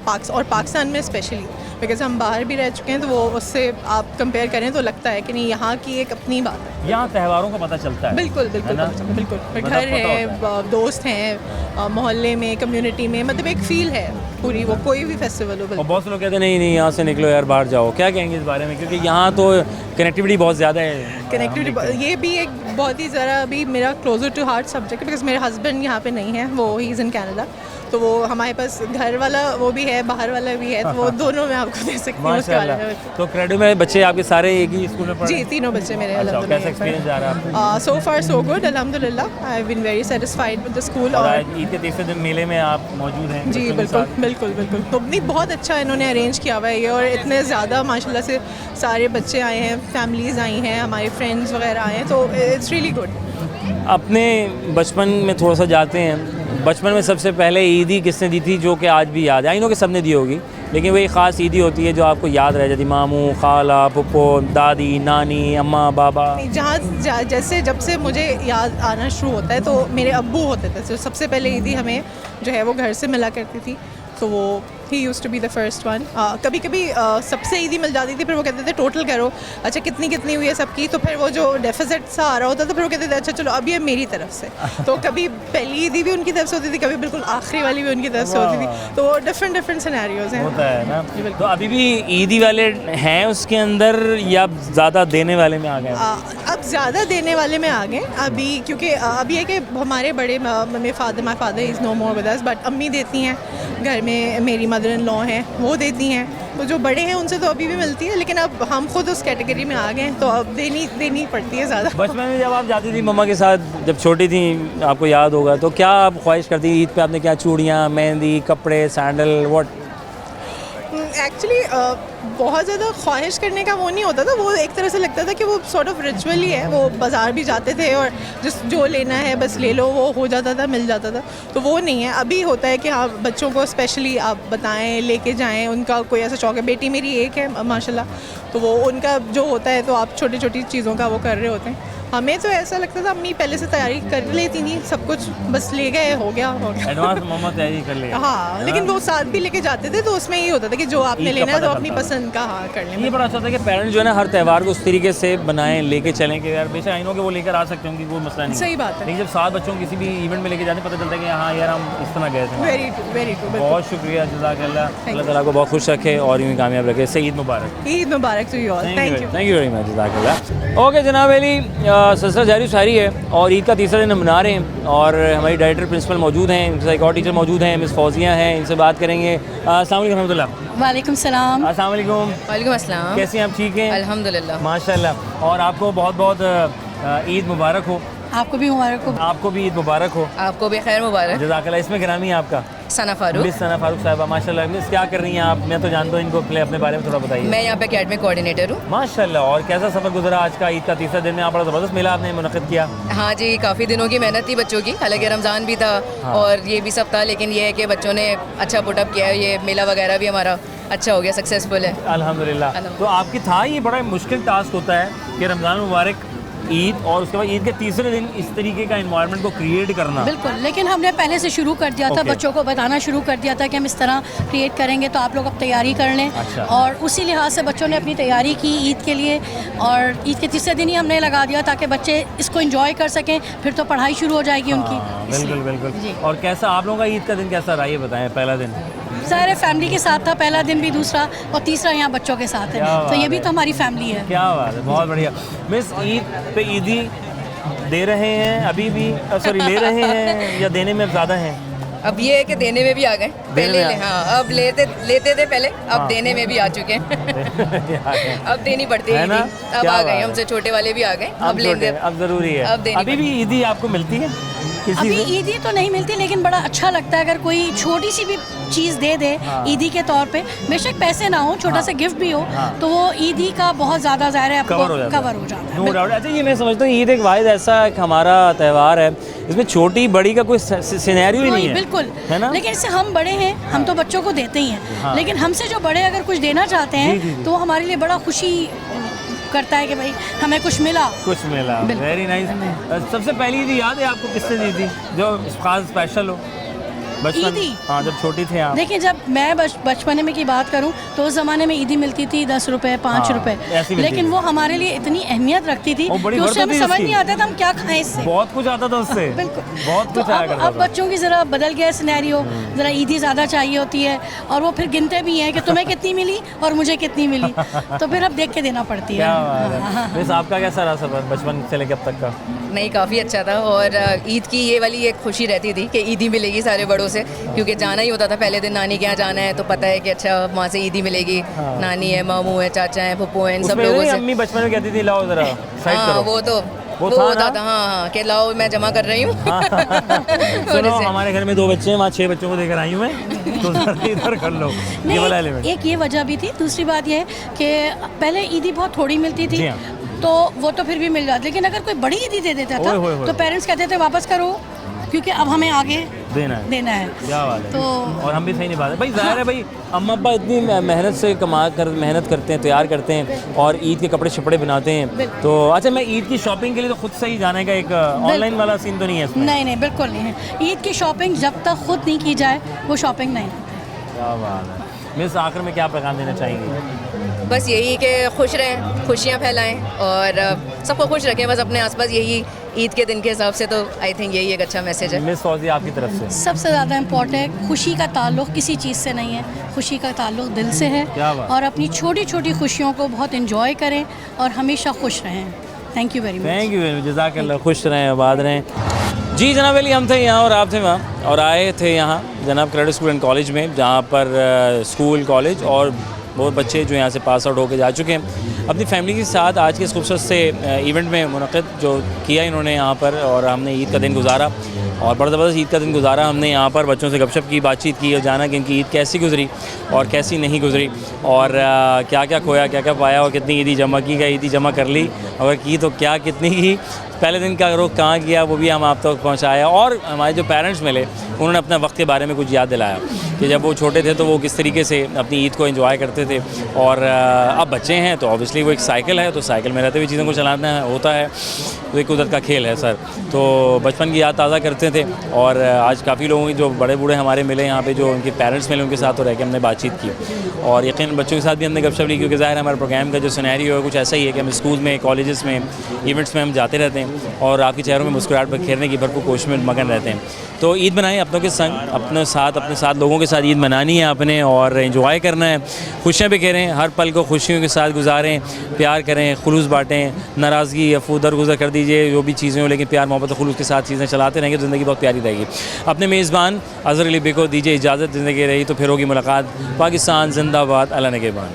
Speaker 3: पाकिस्तान में स्पेशली, बिकॉज हम बाहर भी रह चुके हैं, तो वो उससे आप कंपेयर करें तो लगता है कि नहीं, यहाँ की एक अपनी बात है।
Speaker 1: यहाँ त्योहारों का पता चलता है।
Speaker 3: बिल्कुल बिल्कुल बिल्कुल,
Speaker 1: मतलब
Speaker 3: घर
Speaker 1: पता
Speaker 3: है, दोस्त हैं, मोहल्ले में, कम्युनिटी में, मतलब एक फील है पूरी, वो कोई भी फेस्टिवल हो।
Speaker 1: और बहुत से लोग कहते हैं नहीं यहाँ से निकलो यार, बाहर जाओ। क्या कहेंगे इस बारे में, क्योंकि यहाँ तो कनेक्टिविटी बहुत ज़्यादा है।
Speaker 3: कनेक्टिविटी, ये भी एक बहुत ही ज़रा अभी मेरा क्लोजर टू हार्ट सब्जेक्ट है, बिकॉज मेरे हस्बैंड यहाँ पे नहीं है, वो ही इज़ इन कैनेडा, तो वो हमारे पास घर वाला वो भी है, बाहर वाला भी है, तो वो दोनों मैं आपको दे सकती हूँ उसके बारे में।
Speaker 1: तो क्रेडो में बच्चे आपके सारे एक ही स्कूल में पढ़े?
Speaker 3: जी, तीनों बच्चे मेरे।
Speaker 1: कैसा एक्सपीरियंस जा रहा है आपका?
Speaker 3: सो फार सो गुड, अल्हम्दुलिल्लाह, I have been very satisfied with the school.
Speaker 1: और आज ईद के तीसरे दिन मेले में आप मौजूद हैं?
Speaker 3: जी बिल्कुल बिल्कुल बिल्कुल, तो नहीं, बहुत अच्छा इन्होंने अरेंज किया हुआ है ये, और इतने ज़्यादा माशाल्लाह से सारे बच्चे आए हैं, फैमिलीज़ आई हैं, हमारे फ्रेंड्स वगैरह आए हैं, तो इट्स रियली गुड।
Speaker 1: अपने बचपन में थोड़ा सा जाते हैं, बचपन में सबसे पहले ईदी किसने दी थी जो कि आज भी याद है? आई नो कि सबने दी होगी, लेकिन वो एक ख़ास ईदी होती है जो आपको याद रह जाती, मामू, खाला, पुप्पो, दादी, नानी, अम्मा, बाबा।
Speaker 3: जहाँ जैसे जब से मुझे याद आना शुरू होता है तो मेरे अब्बू होते थे, तो सबसे पहले ईदी हमें जो है वो घर से मिला करती थी, तो वो ही used to be the first one. कभी कभी सबसे ईदी मिल जाती थी, फिर वो कहते थे टोटल करो, अच्छा कितनी हुई है सबकी, तो फिर वो जो डेफिसिट सा आ रहा होता था, फिर वो कहते थे अच्छा चलो अब ये मेरी तरफ से, तो कभी पहली ईदी भी उनकी तरफ से होती थी, कभी बिल्कुल आखिरी वाली भी उनकी तरफ से होती थी, तो वो डिफरेंट सिनेरियोज हैं।
Speaker 1: होता है ना। तो अभी भी ईदी वाले हैं उसके अंदर, या ज़्यादा देने वाले में आ गए?
Speaker 3: अब ज़्यादा देने वाले में आ गए अभी, क्योंकि अभी है कि हमारे बड़े my father is no more with us, but अम्मी देती हैं घर में, मेरी मदर इन लॉ हैं वो देती हैं, तो जो बड़े हैं उनसे तो अभी भी मिलती है, लेकिन अब हम खुद उस कैटेगरी में आ गए हैं, तो अब देनी पड़ती है ज़्यादा।
Speaker 1: बचपन में जब आप जाती थी मम्मा के साथ, जब छोटी थी, आपको याद होगा, तो क्या आप ख्वाहिश करती ईद पे? आपने क्या चूड़ियाँ, मेहंदी, कपड़े, सैंडल, व्हाट?
Speaker 3: एक्चुअली बहुत ज़्यादा ख्वाहिश करने का वो नहीं होता था, वो एक तरह से लगता था कि वो सॉर्ट ऑफ रिचुअल ही है, वो बाज़ार भी जाते थे और जो लेना है बस ले लो, वो हो जाता था, मिल जाता था, तो वो नहीं है। अभी होता है कि हाँ बच्चों को स्पेशली आप बताएं, लेके जाएं, उनका कोई ऐसा शौक है, बेटी मेरी एक है माशाल्लाह, तो वो उनका जो होता है तो आप छोटी छोटी चीज़ों का वो कर रहे होते हैं। हमें तो ऐसा लगता था अम्मी पहले से तैयारी कर लेती थी, सब कुछ बस ले गए, हो गया।
Speaker 1: एडवांस मम्मा तैयारी कर ले।
Speaker 3: हाँ, लेकिन वो साथ भी लेके जाते थे, तो उसमें ये होता था कि जो आपने लेना है तो अपनी पसंद का हाँ कर लें।
Speaker 1: ये बड़ा अच्छा होता है कि पेरेंट्स जो है ना हर त्यौहार को उस तरीके से बनाएं, लेके चलें कि यार बेशक आई नो कि वो लेकर आ सकते होंगे, कोई मसला नहीं,
Speaker 3: सही बात है,
Speaker 1: लेकिन जब 7 बच्चों को किसी भी इवेंट में लेके जाते पता चलता है कि हाँ यार हम इस तरह गए थे।
Speaker 3: Very true.
Speaker 1: बहुत शुक्रिया, जज़ाकल्लाह, अल्लाह ताला को बहुत खुश रखे और यूँ कामयाब रखे। से ईद मुबारक।
Speaker 3: ईद मुबारक to you all, thank you
Speaker 1: very much, जज़ाकल्लाह। ओके जनाब अली, ससरा जारी शायरी है और ईद का तीसरा दिन हम मना रहे हैं, और हमारी डायरेक्टर प्रिंसिपल मौजूद हैं, इनसे एक और टीचर मौजूद हैं, मिस फौजिया हैं, इनसे बात करेंगे। अस्सलाम वालेकुम रहमतुल्लाह।
Speaker 16: वालेकुम सलाम।
Speaker 1: अस्सलाम वालेकुम।
Speaker 16: वालेकुम अस्सलाम।
Speaker 1: कैसी हैं आप? ठीक हैं
Speaker 16: अल्हम्दुलिल्लाह
Speaker 1: माशाल्लाह। और आपको बहुत बहुत ईद मुबारक हो।
Speaker 16: आपको भी मुबारक हो।
Speaker 1: आपको भी ईद मुबारक हो।
Speaker 16: आपको भी खैर मुबारक।
Speaker 1: जज़ाकल्लाह। इसमें गिरामी है आपका?
Speaker 16: सना फारूक।
Speaker 1: मिस सना फारूक साहिबा, माशाल्लाह। मिस क्या कर रही हैं आप? मैं तो जानता हूँ इनको, अपने बारे में थोड़ा बताइए।
Speaker 16: मैं यहाँ पे एकेडमिक कोऑर्डिनेटर हूँ।
Speaker 1: माशाल्लाह। और कैसा सफ़र गुजरा आज का? ईद का तीसरा दिन में आप बड़ा ज़बरदस्त मेला आपने मुनक़िद किया।
Speaker 16: हाँ जी, काफ़ी दिनों की मेहनत थी बच्चों की, हालांकि रमज़ान भी था और ये भी सब था, लेकिन ये है कि बच्चों ने अच्छा पुटअप किया है, ये मेला वगैरह भी हमारा अच्छा हो गया, सक्सेसफुल है
Speaker 1: अल्हम्दुलिल्लाह। तो आपकी था ये बड़ा मुश्किल टास्क होता है कि रमज़ान मुबारक, ईद और उसके बाद ईद के तीसरे दिन इस तरीके का एनवायरनमेंट को क्रिएट करना?
Speaker 17: बिल्कुल, लेकिन हमने पहले से शुरू कर दिया था, बच्चों को बताना शुरू कर दिया था कि हम इस तरह क्रिएट करेंगे, तो आप लोग अब तैयारी कर लें।
Speaker 1: अच्छा।
Speaker 17: और उसी लिहाज से बच्चों ने अपनी तैयारी की ईद के लिए, और ईद के तीसरे दिन ही हमने लगा दिया ताकि बच्चे इसको एंजॉय कर सकें, फिर तो पढ़ाई शुरू हो जाएगी उनकी।
Speaker 1: बिल्कुल। और कैसा आप लोगों का ईद का दिन कैसा रहा, ये बताएं? पहला दिन
Speaker 17: सारे फैमिली के साथ था, पहला दिन भी, दूसरा और तीसरा यहाँ बच्चों के साथ है, तो ये भी तो हमारी फैमिली है।
Speaker 1: क्या बात है, बहुत बढ़िया। मिस ईद पे ईदी दे रहे हैं अभी भी, सॉरी ले रहे हैं या देने में ज़्यादा हैं?
Speaker 16: अब ये है कि देने में भी आ गए, पहले हाँ अब लेते थे पहले, अब देने में भी आ चुके हैं। अब देनी पड़ती है
Speaker 1: ना?
Speaker 16: अब आ गए, हमसे छोटे वाले भी आ गए, अब लेते,
Speaker 1: अब ज़रूरी है। अभी भी ईदी आपको मिलती है?
Speaker 17: अभी ईदी तो नहीं मिलती, लेकिन बड़ा अच्छा लगता है अगर कोई छोटी सी भी चीज़ दे दे ईदी के तौर पे, बेशक पैसे ना हो, छोटा सा गिफ्ट भी हो, तो वो ईदी का बहुत ज़्यादा ज़ाहिर है आपको कवर हो जाता है।
Speaker 1: No doubt. अच्छा, ये मैं समझता हूँ ईद एक वाहिद ऐसा एक हमारा त्यौहार है इसमें छोटी बड़ी का कोई सिनेरियो ही नहीं है,
Speaker 17: बिल्कुल
Speaker 1: है ना।
Speaker 17: लेकिन इससे हम बड़े हैं, हम तो बच्चों को देते ही हैं, लेकिन हमसे जो बड़े अगर कुछ देना चाहते हैं तो वो हमारे लिए बड़ा खुशी करता है कि भाई हमें कुछ मिला।
Speaker 1: Very nice. सबसे पहली ईद याद है आपको किसने दी थी जो खास स्पेशल हो बचपन?
Speaker 17: ईदी?
Speaker 1: हाँ, जब छोटी थी आप।
Speaker 17: देखिए, जब मैं बचपन में की बात करूं तो उस ज़माने में ईदी मिलती थी 10 रुपए 5 रुपए, लेकिन वो हमारे लिए इतनी अहमियत रखती थी कि उससे हमें समझ नहीं आता था हम क्या खाएं इससे।
Speaker 1: बहुत कुछ आता था उससे।
Speaker 17: बिल्कुल,
Speaker 1: बहुत कुछ आया करता था।
Speaker 17: अब बच्चों की ज़रा बदल गया सिनेरियो, ज़रा ईदी ज़्यादा चाहिए होती है और वो फिर गिनते भी हैं कि तुम्हें कितनी मिली और मुझे कितनी मिली, तो फिर अब देख के देना पड़ती है।
Speaker 1: वैसे आपका कैसा रहा सफर बचपन से लेकर अब तक का?
Speaker 16: नहीं, काफ़ी अच्छा था। और ईद की ये वाली एक खुशी रहती थी कि ईदी मिलेगी सारे बड़ों से, क्योंकि जाना ही होता था पहले दिन नानी के यहाँ जाना है तो पता है कि अच्छा वहाँ से ईदी मिलेगी। नानी है, मामू है, चाचा है, फुप्पो है, इन सब लोगों से।
Speaker 1: अम्मी बचपन में कहती थी लाओ जरा साइड करो।
Speaker 16: वो होता था। हाँ, कि लाओ मैं जमा कर रही हूँ।
Speaker 1: सुनो, हमारे घर में 2 बच्चे हैं, वहाँ 6 बच्चों को देकर आई हूँ मैं, तो इधर कर लो ये वाला एलिमेंट।
Speaker 17: एक ये वजह भी थी, दूसरी बात ये है कि पहले ईदी बहुत थोड़ी मिलती थी, तो वो तो फिर भी मिल जाती, लेकिन अगर कोई बड़ी ईदी दे देता था तो पेरेंट्स कहते थे वापस करो क्योंकि अब हमें आगे देना है।
Speaker 1: क्या बात है।
Speaker 17: तो
Speaker 1: और हम भी सही नहीं बात है भाई, जाहिर है भाई अम्मा अब्बा इतनी मेहनत से मेहनत करते हैं, तैयार करते हैं और ईद के कपड़े शपड़े बनाते हैं। तो अच्छा, मैं ईद की शॉपिंग के लिए तो खुद से ही जाने का एक ऑनलाइन वाला सीन तो नहीं है इसमें?
Speaker 17: नहीं, बिल्कुल नहीं है। ईद की शॉपिंग जब तक खुद नहीं की जाए वो शॉपिंग नहीं है।
Speaker 1: क्या बात है। मिस, आखिर में क्या पैगाम देना चाहेंगे?
Speaker 16: बस यही कि खुश रहें, खुशियाँ फैलाएं और सबको खुश रखें बस अपने आसपास। यही ईद के दिन के हिसाब से तो आई थिंक यही एक अच्छा मैसेज है।
Speaker 1: मिस फौजी, आपकी तरफ से
Speaker 17: सबसे ज़्यादा इम्पोर्टेंट, खुशी का ताल्लुक़ किसी चीज़ से नहीं है, खुशी का ताल्लुक़ दिल से है। और अपनी छोटी छोटी खुशियों को बहुत इंजॉय करें और हमेशा खुश रहें। Thank you very much.
Speaker 1: Thank you very much, जज़ाकल्लाह। खुश रहें, आबाद रहें। जी जनाब अली, हम थे यहाँ और आप थे वहाँ और आए थे यहाँ जनाब क्रेडिट स्कूल एंड कॉलेज में, जहाँ पर स्कूल कॉलेज और बहुत बच्चे जो यहाँ से पास आउट होकर जा चुके हैं अपनी फैमिली के साथ आज के इस खूबसूरत से इवेंट में मुनक़िद जो किया इन्होंने यहाँ पर। और हमने ईद का दिन गुजारा और बड़ा ज़बरदस्त ईद का दिन गुजारा हमने यहाँ पर। बच्चों से गपशप की, बातचीत की और जाना कि इनकी ईद कैसी गुजरी और कैसी नहीं गुजरी और क्या क्या खोया, क्या क्या पाया और कितनी ईदी जमा की गई, ईदी जमा कर ली, अगर की तो क्या कितनी की, पहले दिन का रुख कहाँ किया वो भी हम आप तक पहुँचाया। और हमारे जो पेरेंट्स मिले उन्होंने अपने वक्त के बारे में कुछ याद दिलाया कि जब वो छोटे थे तो वो किस तरीके से अपनी ईद को एंजॉय करते थे और अब बच्चे हैं तो ऑब्वियसली वो एक साइकिल है, तो साइकिल में रहते हुए चीज़ों को चलाना होता है, तो एक कुदरत का खेल है सर। तो बचपन की याद ताज़ा करते थे और आज काफ़ी लोगों की जो बड़े बूढ़े हमारे मिले यहाँ पे, जो उनके पेरेंट्स मिले, उनके साथ तो रह के हमने बातचीत की और यकीन बच्चों के साथ भी हमने गपशप ली, क्योंकि ज़ाहिर हमारे प्रोग्राम का जो सिनेरियो है कुछ ऐसा ही है कि हम स्कूल में, कॉलेजेस में, इवेंट्स में हम जाते रहते हैं और आपके चेहरों में मुस्कुराहट बिखेरने की भरपूर कोशिश में मगन रहते हैं। तो ईद बनाएं अपनों के संग, अपने साथ लोगों के साथ ईद मनानी है आपने और एंजॉय करना है, खुशियाँ बिखेरें, हर पल को खुशियों के साथ गुजारें, प्यार करें, खुलूस बांटें, नाराज़गी या फूदर गुजर कर दीजिए जो भी चीज़ें हो, लेकिन प्यार मोहब्बत और खुलूस के साथ चीज़ें चलाते रहेंगे तो ज़िंदगी बहुत प्यारी रहेगी। अपने मेज़बान अज़हर अली बेग को दीजिए इजाज़त, ज़िंदगी रही तो फिर होगी मुलाकात। पाकिस्तान जिंदाबाद, अल्लाह निगहबान।